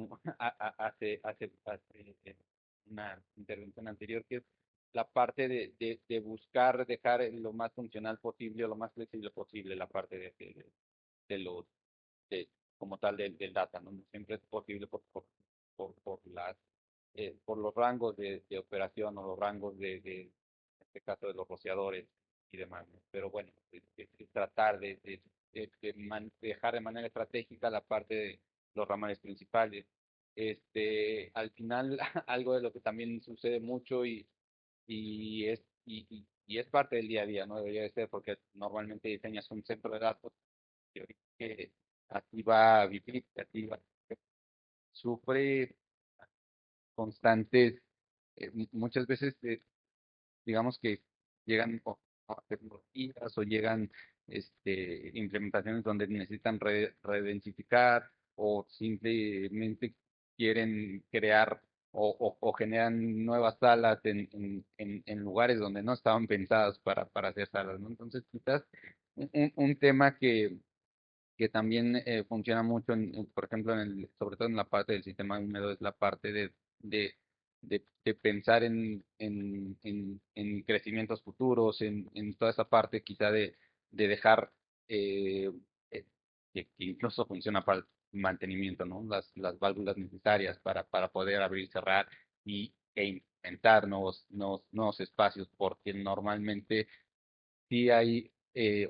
una intervención anterior, que es la parte de buscar dejar lo más funcional posible o lo más flexible posible la parte de los, de, como tal del data, ¿no? No siempre es posible por los rangos de operación o los rangos en este caso de los rociadores y demás, ¿no? Pero bueno, es tratar de dejar de manera estratégica la parte de los ramales principales. Al final, algo de lo que también sucede mucho y es parte del día a día, ¿no? Debería de ser porque normalmente diseñas un centro de datos que así va a vivir, que así va, sufre constantes, muchas veces digamos que llegan tecnologías o llegan implementaciones donde necesitan redensificar o simplemente quieren crear o generan nuevas salas en lugares donde no estaban pensadas para hacer salas, ¿no? Entonces, quizás un tema que también funciona mucho, por ejemplo, sobre todo en la parte del sistema húmedo, es la parte de pensar en crecimientos futuros, en toda esa parte quizá de dejar, eh, que incluso funciona para el mantenimiento, ¿no? Las válvulas necesarias para poder abrir y cerrar e implementar nuevos espacios, porque normalmente sí hay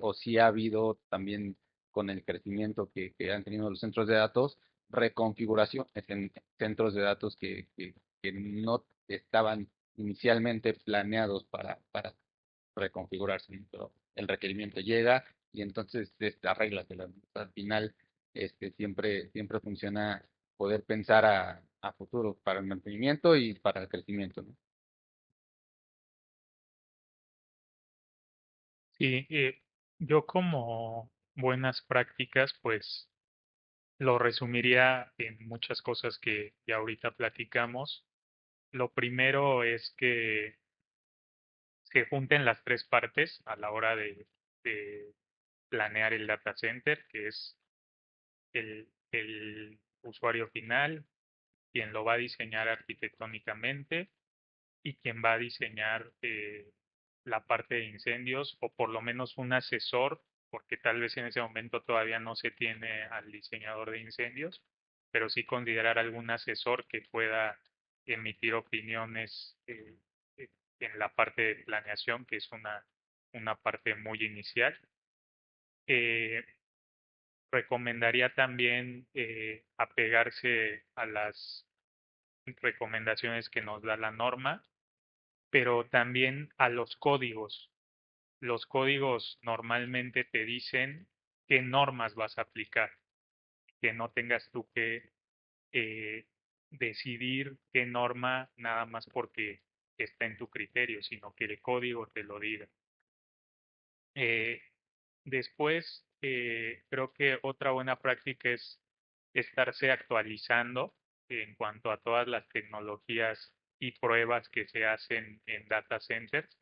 o sí ha habido también con el crecimiento que han tenido los centros de datos, reconfiguraciones en centros de datos que no estaban inicialmente planeados para reconfigurarse, ¿no? Pero el requerimiento llega y entonces arréglatela, ¿no? Al final, siempre funciona poder pensar a futuro para el mantenimiento y para el crecimiento, ¿no? Sí, yo como buenas prácticas, pues lo resumiría en muchas cosas que ya ahorita platicamos. Lo primero es que se junten las tres partes a la hora de planear el data center, que es el usuario final, quien lo va a diseñar arquitectónicamente y quien va a diseñar la parte de incendios, o por lo menos un asesor, porque tal vez en ese momento todavía no se tiene al diseñador de incendios, pero sí considerar algún asesor que pueda emitir opiniones en la parte de planeación, que es una parte muy inicial. Eh, Recomendaría también apegarse a las recomendaciones que nos da la norma, pero también a los códigos. Los códigos normalmente te dicen qué normas vas a aplicar, que no tengas tú que eh, decidir qué norma nada más porque está en tu criterio, sino que el código te lo diga. Eh, Después, creo que otra buena práctica es estarse actualizando. en cuanto a todas las tecnologías y pruebas que se hacen en data centers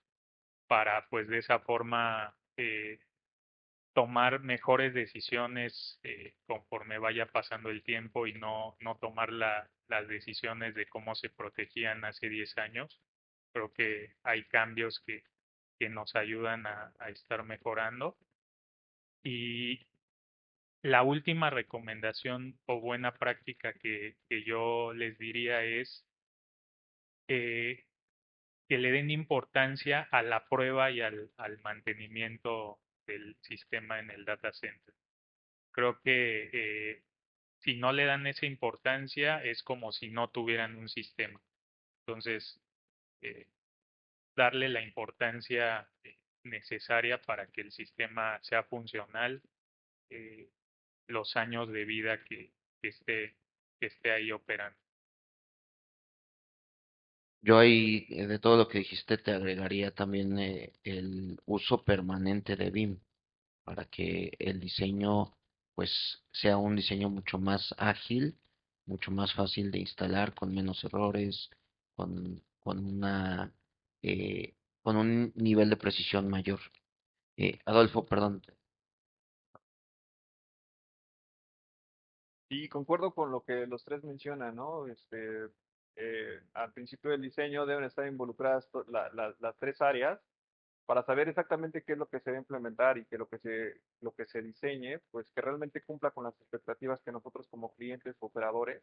para pues de esa forma tomar mejores decisiones conforme vaya pasando el tiempo y no tomar las decisiones de cómo se protegían hace 10 años. Creo que hay cambios que nos ayudan a estar mejorando. Y la última recomendación o buena práctica que yo les diría es eh, que le den importancia a la prueba y al mantenimiento del sistema en el data center. Creo que si no le dan esa importancia es como si no tuvieran un sistema. Entonces, eh, darle la importancia necesaria para que el sistema sea funcional, eh, los años de vida que esté, que esté ahí operando. Yo ahí, de todo lo que dijiste, te agregaría también el uso permanente de BIM para que el diseño pues sea un diseño mucho más ágil, mucho más fácil de instalar, con menos errores, con una con un nivel de precisión mayor. Adolfo, perdón. Y concuerdo con lo que los tres mencionan, ¿no? Al principio del diseño deben estar involucradas las tres áreas para saber exactamente qué es lo que se va a implementar y que lo que se diseñe, pues que realmente cumpla con las expectativas que nosotros como clientes, operadores,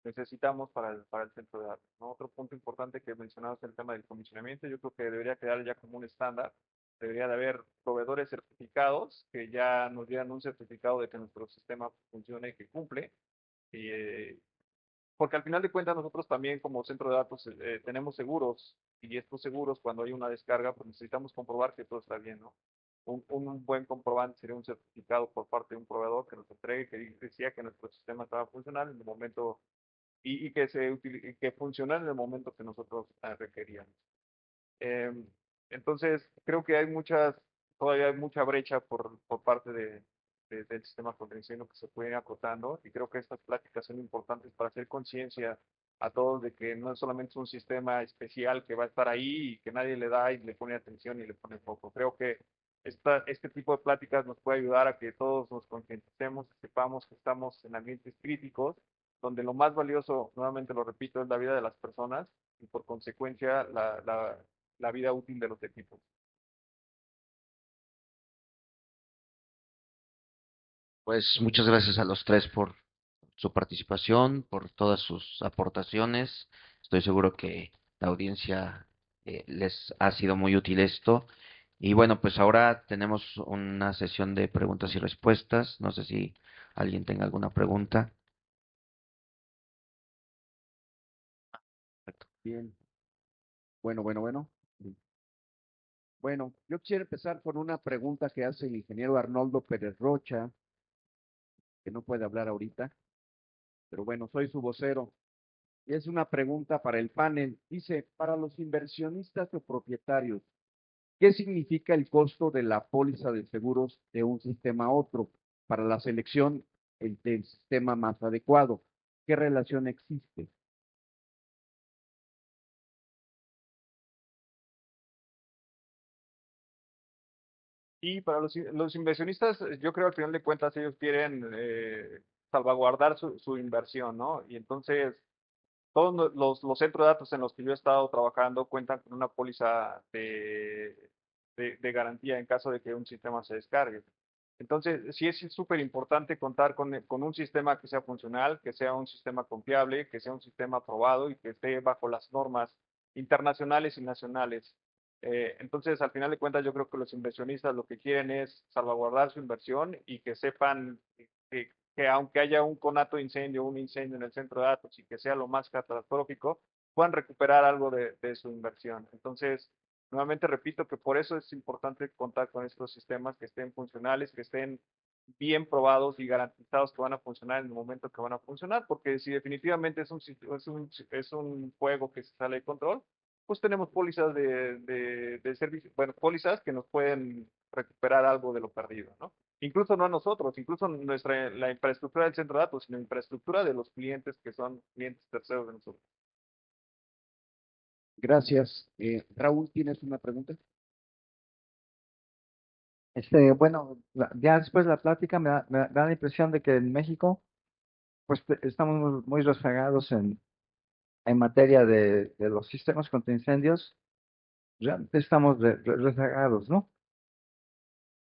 necesitamos para el centro de datos, ¿no? Otro punto importante que mencionabas es el tema del comisionamiento. Yo creo que debería quedar ya como un estándar. Debería de haber proveedores certificados que ya nos dieran un certificado de que nuestro sistema funcione y que cumple. Y, porque al final de cuentas nosotros también como centro de datos tenemos seguros y estos seguros cuando hay una descarga pues necesitamos comprobar que todo está bien, ¿no? Un buen comprobante sería un certificado por parte de un proveedor que nos entregue que decía que nuestro sistema estaba funcional en el momento y que y que funcionara en el momento que nosotros requeríamos. Eh, entonces creo que todavía hay mucha brecha por parte del sistema potencial que se puede ir acotando y creo que estas pláticas son importantes para hacer conciencia a todos de que no es solamente un sistema especial que va a estar ahí y que nadie le da y le pone atención y le pone foco. Creo que este tipo de pláticas nos puede ayudar a que todos nos concienticemos, sepamos que estamos en ambientes críticos, donde lo más valioso, nuevamente lo repito, es la vida de las personas y por consecuencia la vida útil de los equipos. Pues muchas gracias a los tres por su participación, por todas sus aportaciones. Estoy seguro que la audiencia les ha sido muy útil esto. Y bueno, pues ahora tenemos una sesión de preguntas y respuestas. No sé si alguien tenga alguna pregunta. Perfecto. Bien. Bueno. Bueno, yo quiero empezar con una pregunta que hace el ingeniero Arnoldo Pérez Rocha, que no puede hablar ahorita, pero bueno, soy su vocero. Y es una pregunta para el panel. Dice, para los inversionistas o propietarios, ¿qué significa el costo de la póliza de seguros de un sistema a otro para la selección del sistema más adecuado? ¿Qué relación existe? Y para los inversionistas, yo creo al final de cuentas ellos quieren salvaguardar su inversión, ¿no? Y entonces todos los centros de datos en los que yo he estado trabajando cuentan con una póliza de garantía en caso de que un sistema se descargue. Entonces, sí es súper importante contar con un sistema que sea funcional, que sea un sistema confiable, que sea un sistema aprobado y que esté bajo las normas internacionales y nacionales. Entonces, al final de cuentas, yo creo que los inversionistas lo que quieren es salvaguardar su inversión y que sepan que aunque haya un conato incendio, un incendio en el centro de datos y que sea lo más catastrófico, puedan recuperar algo de su inversión. Entonces, nuevamente repito que por eso es importante contar con estos sistemas que estén funcionales, que estén bien probados y garantizados que van a funcionar en el momento que van a funcionar, porque si definitivamente es un juego que se sale de control, pues tenemos pólizas de servicio, bueno, pólizas que nos pueden recuperar algo de lo perdido, ¿no? incluso no a nosotros, incluso la infraestructura del centro de datos, sino infraestructura de los clientes que son clientes terceros de nosotros. Gracias. Raúl, ¿tienes una pregunta? Bueno, ya después de la plática me da la impresión de que en México, pues estamos muy rezagados en materia de los sistemas contra incendios. Realmente estamos rezagados, ¿no?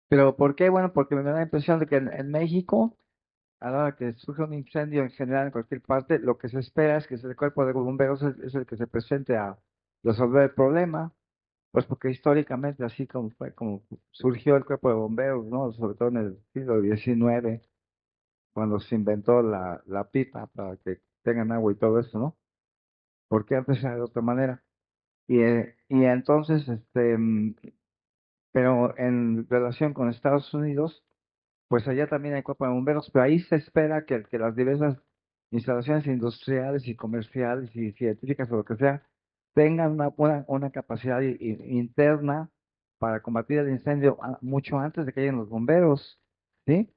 Pero ¿por qué? Bueno, porque me da la impresión de que en México, a la hora que surge un incendio en general en cualquier parte, lo que se espera es que el cuerpo de bomberos es el que se presente a resolver el problema. Pues porque históricamente, así como fue, como surgió el cuerpo de bomberos, ¿no? Sobre todo en el siglo XIX, cuando se inventó la pipa para que tengan agua y todo eso, ¿no? Porque antes era de otra manera. Y entonces, pero en relación con Estados Unidos, pues allá también hay cuerpo de bomberos, pero ahí se espera que las diversas instalaciones industriales y comerciales y científicas o lo que sea tengan una capacidad interna para combatir el incendio mucho antes de que lleguen los bomberos, ¿sí?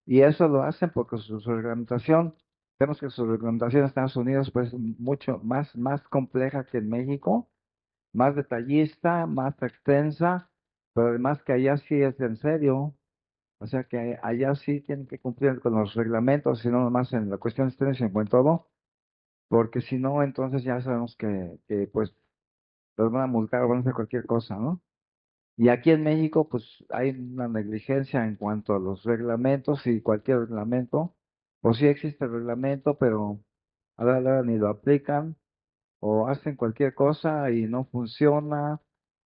Y eso lo hacen porque su reglamentación, vemos que su reglamentación en Estados Unidos pues mucho más compleja que en México, más detallista, más extensa, pero además que allá sí es en serio. O sea que allá sí tienen que cumplir con los reglamentos, sino nomás en la cuestión externa, sino en todo, porque si no, entonces ya sabemos que pues los van a multar o van a hacer cualquier cosa, ¿no? Y aquí en México, pues hay una negligencia en cuanto a los reglamentos y cualquier reglamento, pues sí existe el reglamento, pero a la hora ni lo aplican o hacen cualquier cosa y no funciona.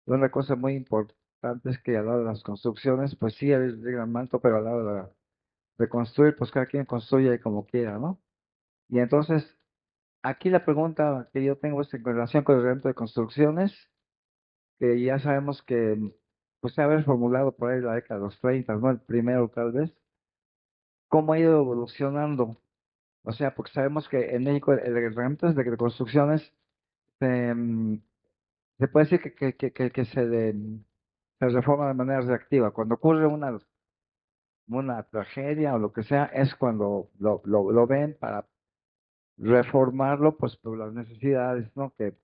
Una cosa muy importante es que a la hora de las construcciones, pues sí hay reglamento, pero a la hora de construir, pues cada quien construye como quiera, ¿no? Y entonces, aquí la pregunta que yo tengo es en relación con el reglamento de construcciones, que ya sabemos que, pues, se haber formulado por ahí en la década de los 30, ¿no? El primero tal vez. ¿Cómo ha ido evolucionando? O sea, porque sabemos que en México el reglamento de construcciones se, se puede decir que se reforma de manera reactiva. Cuando ocurre una tragedia o lo que sea, es cuando lo ven para reformarlo, pues por las necesidades, ¿no? Que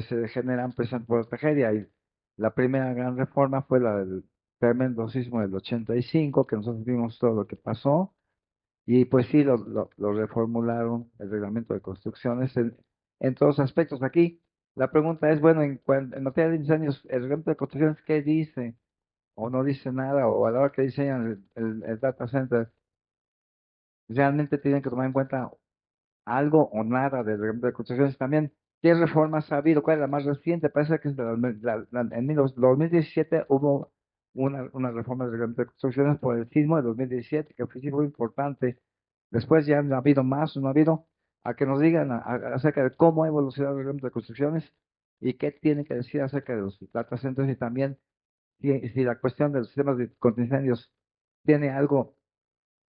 se generan precisamente por la tragedia. Y la primera gran reforma fue la del tremendo sismo del 85, que nosotros vimos todo lo que pasó, y pues sí, lo reformularon el reglamento de construcciones en todos aspectos. Aquí la pregunta es, bueno, en materia de incendios, ¿el reglamento de construcciones qué dice? ¿O no dice nada? ¿O a la hora que diseñan el data center, realmente tienen que tomar en cuenta algo o nada del reglamento de construcciones? También, ¿qué reformas ha habido? ¿Cuál es la más reciente? Parece que es de en 2017 hubo una reforma del reglamento de construcciones por el sismo de 2017, que fue sí muy importante. Después ya no ha habido más, no ha habido. A que nos digan acerca de cómo ha evolucionado el reglamento de construcciones y qué tiene que decir acerca de los data centers, y también si la cuestión de los sistemas de contra incendios tiene algo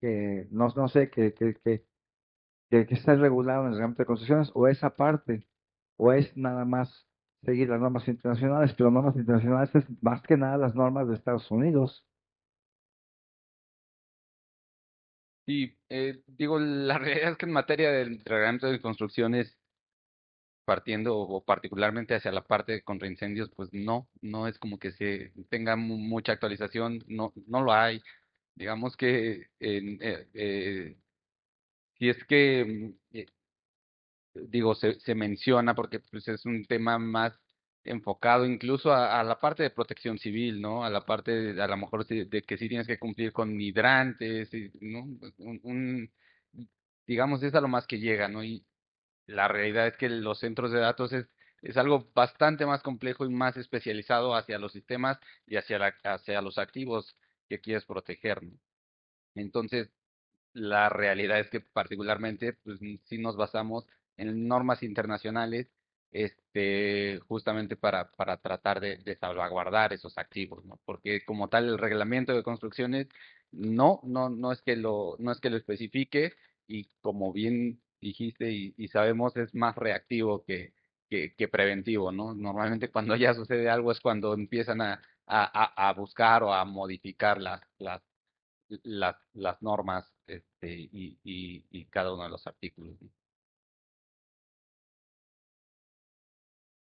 que no sé, que está regulado en el reglamento de construcciones, o esa parte, o es nada más seguir las normas internacionales, pero normas internacionales es más que nada las normas de Estados Unidos. Y digo, la realidad es que en materia del reglamento de construcciones, partiendo o particularmente hacia la parte de contraincendios, pues no es como que se tenga mucha actualización, no lo hay. Digamos que si es que digo, se menciona porque pues, es un tema más enfocado incluso a la parte de protección civil, ¿no? A la parte a lo mejor de que sí tienes que cumplir con hidrantes, ¿no? Digamos, es a lo más que llega, ¿no? Y la realidad es que los centros de datos es algo bastante más complejo y más especializado hacia los sistemas y hacia los activos que quieres proteger, ¿no? Entonces, la realidad es que particularmente, pues sí nos basamos en normas internacionales, justamente para tratar de salvaguardar esos activos, ¿no? Porque como tal el reglamento de construcciones no es que lo especifique, y como bien dijiste y sabemos es más reactivo que preventivo, ¿no? Normalmente cuando ya sucede algo es cuando empiezan a buscar o a modificar las normas y cada uno de los artículos.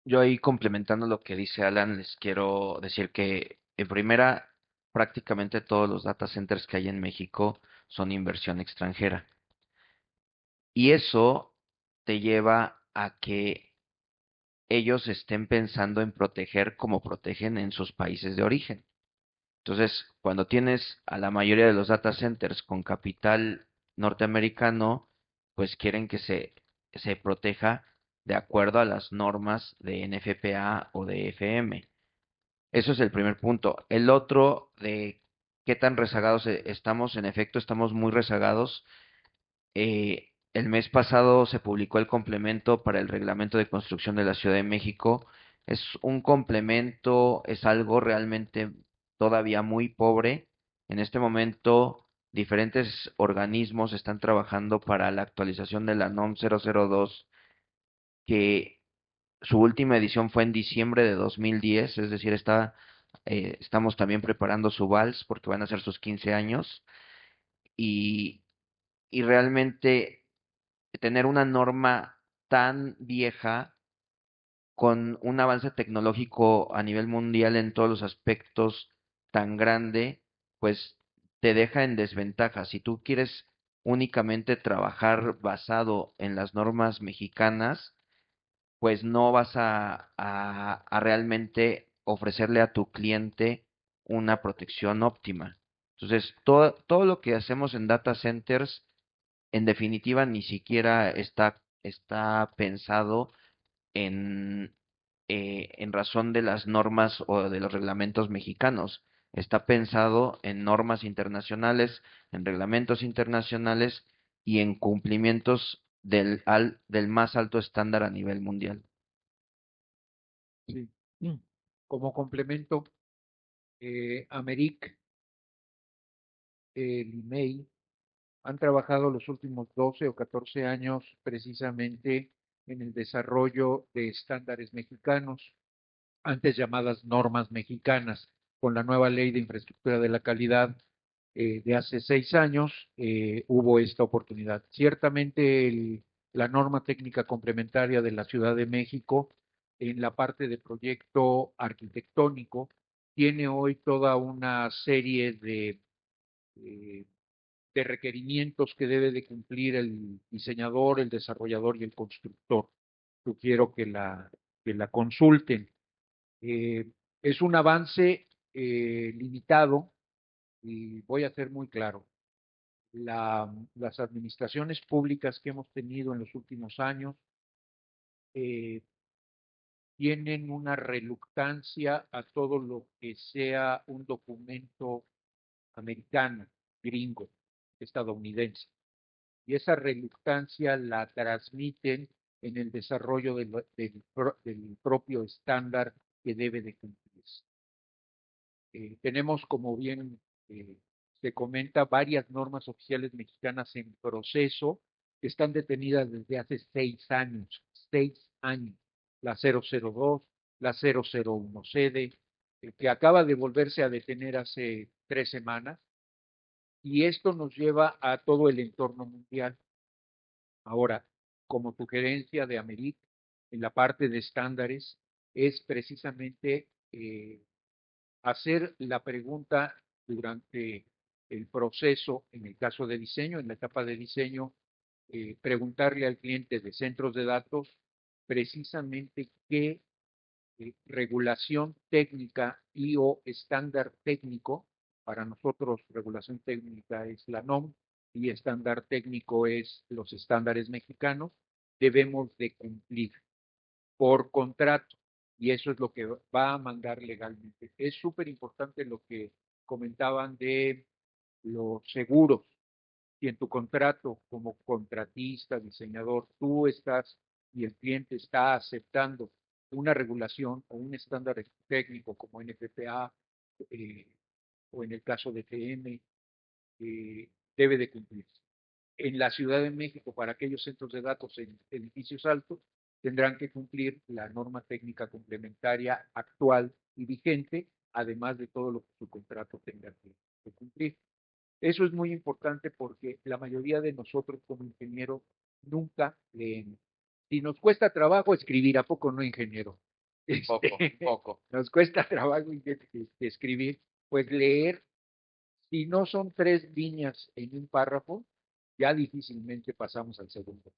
Yo ahí complementando lo que dice Alan, les quiero decir que en primera, prácticamente todos los data centers que hay en México son inversión extranjera. Y eso te lleva a que ellos estén pensando en proteger como protegen en sus países de origen. Entonces, cuando tienes a la mayoría de los data centers con capital norteamericano, pues quieren que se proteja de acuerdo a las normas de NFPA o de FM. Eso es el primer punto. El otro de qué tan rezagados estamos, en efecto, estamos muy rezagados. El mes pasado se publicó el complemento para el reglamento de construcción de la Ciudad de México. Es un complemento, es algo realmente todavía muy pobre. En este momento, diferentes organismos están trabajando para la actualización de la NOM 002, que su última edición fue en diciembre de 2010, es decir, estamos también preparando su vals porque van a ser sus 15 años y, y realmente tener una norma tan vieja con un avance tecnológico a nivel mundial en todos los aspectos tan grande, pues te deja en desventaja. Si tú quieres únicamente trabajar basado en las normas mexicanas, pues no vas a realmente ofrecerle a tu cliente una protección óptima. Entonces, todo lo que hacemos en data centers, en definitiva, ni siquiera está pensado en, en razón de las normas o de los reglamentos mexicanos. Está pensado en normas internacionales, en reglamentos internacionales y en cumplimientos del más alto estándar a nivel mundial. Sí. Como complemento, Americ, el IMEI, han trabajado los últimos 12 o 14 años precisamente en el desarrollo de estándares mexicanos, antes llamadas normas mexicanas, con la nueva ley de infraestructura de la calidad de hace 6 años, hubo esta oportunidad. Ciertamente la norma técnica complementaria de la Ciudad de México en la parte de proyecto arquitectónico tiene hoy toda una serie eh, de requerimientos que debe de cumplir el diseñador, el desarrollador y el constructor. Sugiero que la consulten. Es un avance limitado y voy a ser muy claro. Las administraciones públicas que hemos tenido en los últimos años eh, tienen una reluctancia a todo lo que sea un documento americano, gringo, estadounidense. Y esa reluctancia la transmiten en el desarrollo del propio estándar que debe de cumplirse. Tenemos, como bien se comenta, varias normas oficiales mexicanas en proceso que están detenidas desde hace 6 años, 6 años. La 002, la 001 sede, que acaba de volverse a detener hace 3 semanas, y esto nos lleva a todo el entorno mundial. Ahora, como sugerencia de Americ, en la parte de estándares, es precisamente hacer la pregunta durante el proceso, en el caso de diseño, en la etapa de diseño, preguntarle al cliente de centros de datos precisamente qué regulación técnica y o estándar técnico, para nosotros regulación técnica es la NOM y estándar técnico es los estándares mexicanos, debemos de cumplir por contrato, y eso es lo que va a mandar legalmente. Es súper importante lo que comentaban de los seguros. Si en tu contrato como contratista, diseñador, tú estás y el cliente está aceptando una regulación o un estándar técnico como NFPA eh, o en el caso de TM, debe de cumplirse. En la Ciudad de México, para aquellos centros de datos en edificios altos, tendrán que cumplir la norma técnica complementaria actual y vigente, además de todo lo que su contrato tenga que cumplir. Eso es muy importante porque la mayoría de nosotros como ingenieros nunca leemos. Si nos cuesta trabajo escribir, ¿a poco no, ingeniero? Poco. Nos cuesta trabajo escribir, pues leer, si no son 3 líneas en un párrafo, ya difícilmente pasamos al segundo.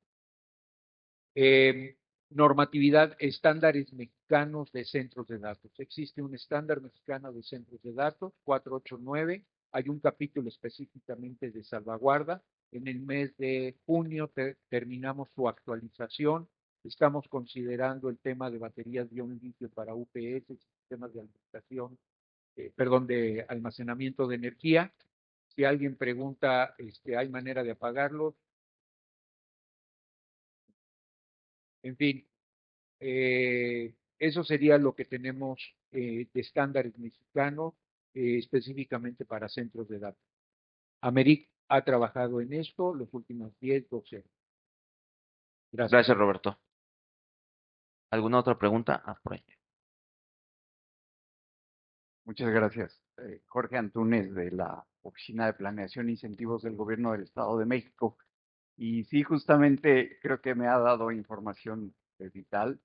Normatividad, estándares mexicanos de centros de datos. Existe un estándar mexicano de centros de datos, 489. Hay un capítulo específicamente de salvaguarda. En el mes de junio terminamos su actualización. Estamos considerando el tema de baterías de ion litio para UPS, sistemas de alimentación, de almacenamiento de energía. Si alguien pregunta, ¿hay manera de apagarlos? En fin, eso sería lo que tenemos de estándares mexicanos específicamente para centros de datos. Americ ha trabajado en esto los últimos 10, 12 años. Gracias. Gracias, Roberto. ¿Alguna otra pregunta? Por ahí. Muchas gracias. Jorge Antúnez, de la Oficina de Planeación e Incentivos del Gobierno del Estado de México. Y sí, justamente creo que me ha dado información vital.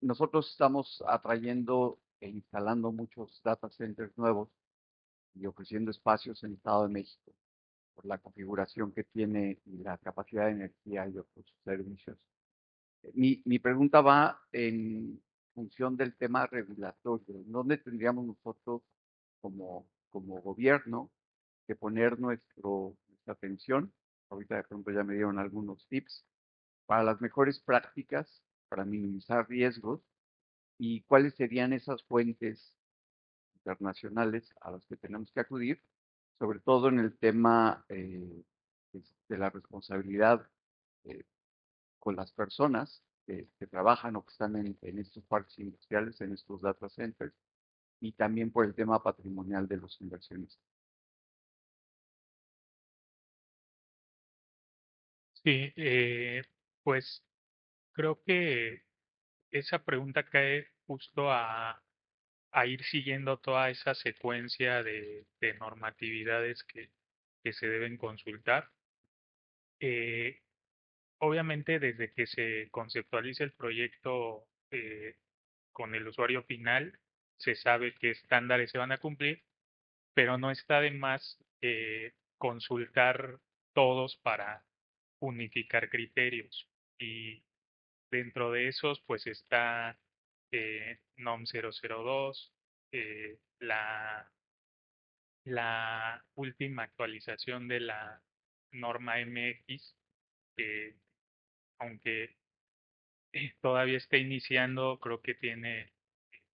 Nosotros estamos atrayendo e instalando muchos data centers nuevos y ofreciendo espacios en el Estado de México por la configuración que tiene y la capacidad de energía y otros servicios. Mi pregunta va en función del tema regulatorio. ¿Dónde tendríamos nosotros como gobierno que poner nuestra atención? Ahorita de pronto ya me dieron algunos tips para las mejores prácticas, para minimizar riesgos y cuáles serían esas fuentes internacionales a las que tenemos que acudir, sobre todo en el tema de la responsabilidad con las personas que trabajan o que están en estos parques industriales, en estos data centers, y también por el tema patrimonial de los inversionistas. Sí, pues creo que esa pregunta cae justo a ir siguiendo toda esa secuencia de normatividades que se deben consultar. Obviamente, desde que se conceptualiza el proyecto con el usuario final, se sabe qué estándares se van a cumplir, pero no está de más consultar todos para unificar criterios. Y dentro de esos, pues está NOM 002, la última actualización de la norma MX, que aunque todavía está iniciando, creo que tiene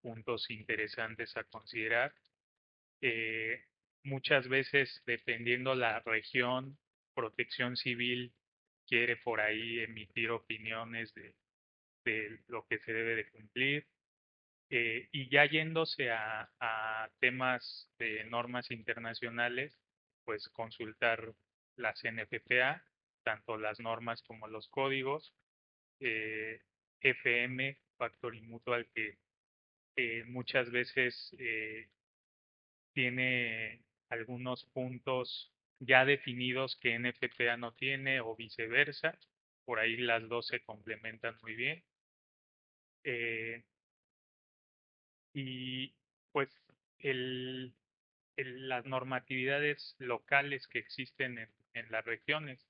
puntos interesantes a considerar. Muchas veces, dependiendo la región, Protección Civil quiere por ahí emitir opiniones de lo que se debe de cumplir. Y ya yéndose a temas de normas internacionales, pues consultar las NFPA, tanto las normas como los códigos, FM, Factory Mutual, que muchas veces tiene algunos puntos ya definidos que NFPA no tiene o viceversa. Por ahí las dos se complementan muy bien. Y pues el, las normatividades locales que existen en las regiones.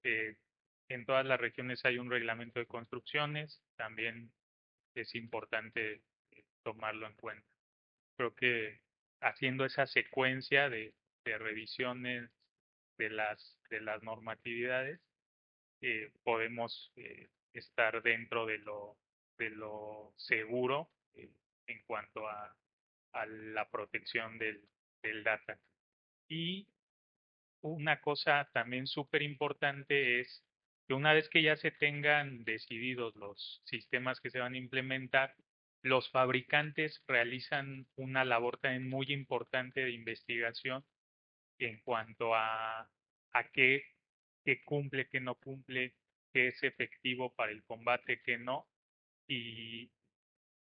Eh, en todas las regiones hay un reglamento de construcciones, también es importante tomarlo en cuenta. Creo que haciendo esa secuencia de revisiones de las normatividades, podemos estar dentro de lo seguro en cuanto a la protección del data. Y una cosa también súper importante es que una vez que ya se tengan decididos los sistemas que se van a implementar, los fabricantes realizan una labor también muy importante de investigación en cuanto a qué cumple, qué no cumple, qué es efectivo para el combate, qué no, y,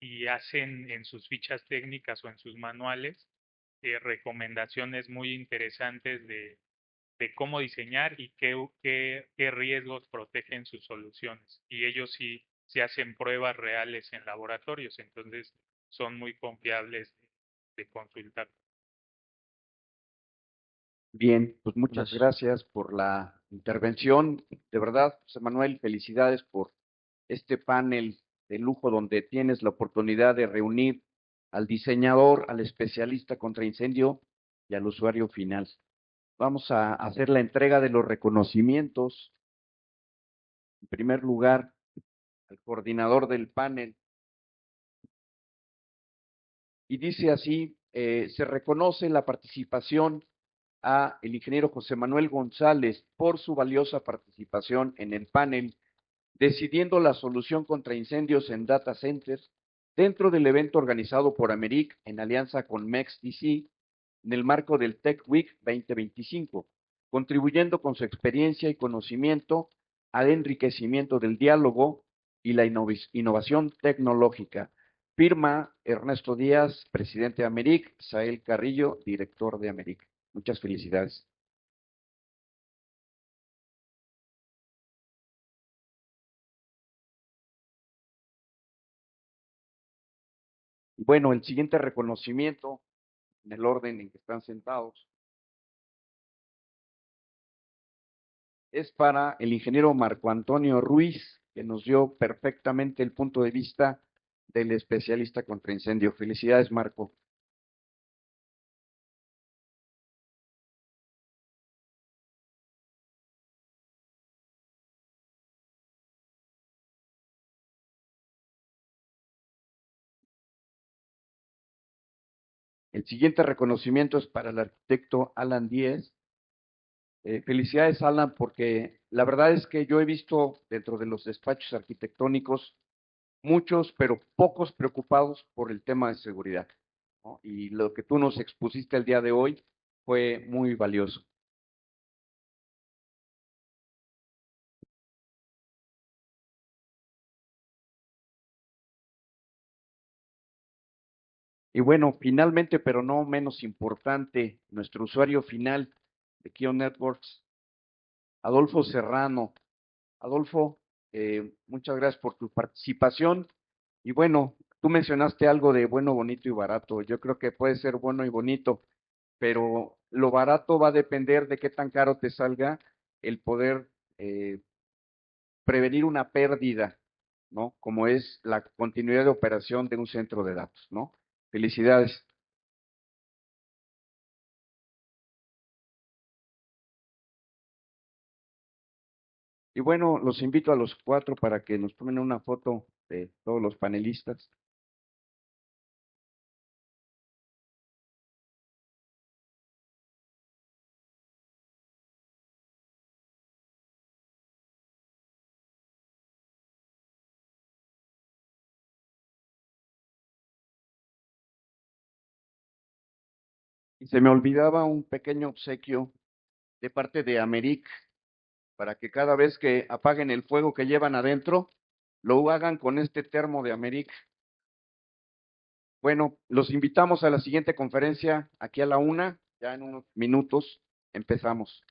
y hacen en sus fichas técnicas o en sus manuales recomendaciones muy interesantes de cómo diseñar y qué riesgos protegen sus soluciones. Y ellos sí hacen pruebas reales en laboratorios, entonces son muy confiables de consultar. Bien, pues muchas Gracias. gracias por la intervención. De verdad, José Manuel, felicidades por este panel de lujo donde tienes la oportunidad de reunir al diseñador, al especialista contra incendio y al usuario final. Vamos a hacer la entrega de los reconocimientos. En primer lugar, al coordinador del panel. Y dice así, se reconoce la participación a el ingeniero José Manuel González por su valiosa participación en el panel, decidiendo la solución contra incendios en data centers dentro del evento organizado por Americ en alianza con MEXDC en el marco del Tech Week 2025, contribuyendo con su experiencia y conocimiento al enriquecimiento del diálogo y la innovación tecnológica. Firma Ernesto Díaz, presidente de Americ, Sael Carrillo, director de Americ. Muchas felicidades. Bueno, el siguiente reconocimiento, en el orden en que están sentados, es para el ingeniero Marco Antonio Ruiz, que nos dio perfectamente el punto de vista del especialista contra incendio. Felicidades, Marco. El siguiente reconocimiento es para el arquitecto Alan Díez. Felicidades, Alan, porque la verdad es que yo he visto dentro de los despachos arquitectónicos muchos, pero pocos preocupados por el tema de seguridad, ¿no? Y lo que tú nos expusiste el día de hoy fue muy valioso. Y bueno, finalmente, pero no menos importante, nuestro usuario final de Kio Networks, Adolfo Serrano. Adolfo, muchas gracias por tu participación. Y bueno, tú mencionaste algo de bueno, bonito y barato. Yo creo que puede ser bueno y bonito, pero lo barato va a depender de qué tan caro te salga el poder prevenir una pérdida, ¿no? Como es la continuidad de operación de un centro de datos, ¿no? Felicidades. Y bueno, los invito a los cuatro para que nos tomen una foto de todos los panelistas. Y se me olvidaba un pequeño obsequio de parte de Americ, para que cada vez que apaguen el fuego que llevan adentro, lo hagan con este termo de Americ. Bueno, los invitamos a la siguiente conferencia aquí a la 1:00, ya en unos minutos empezamos.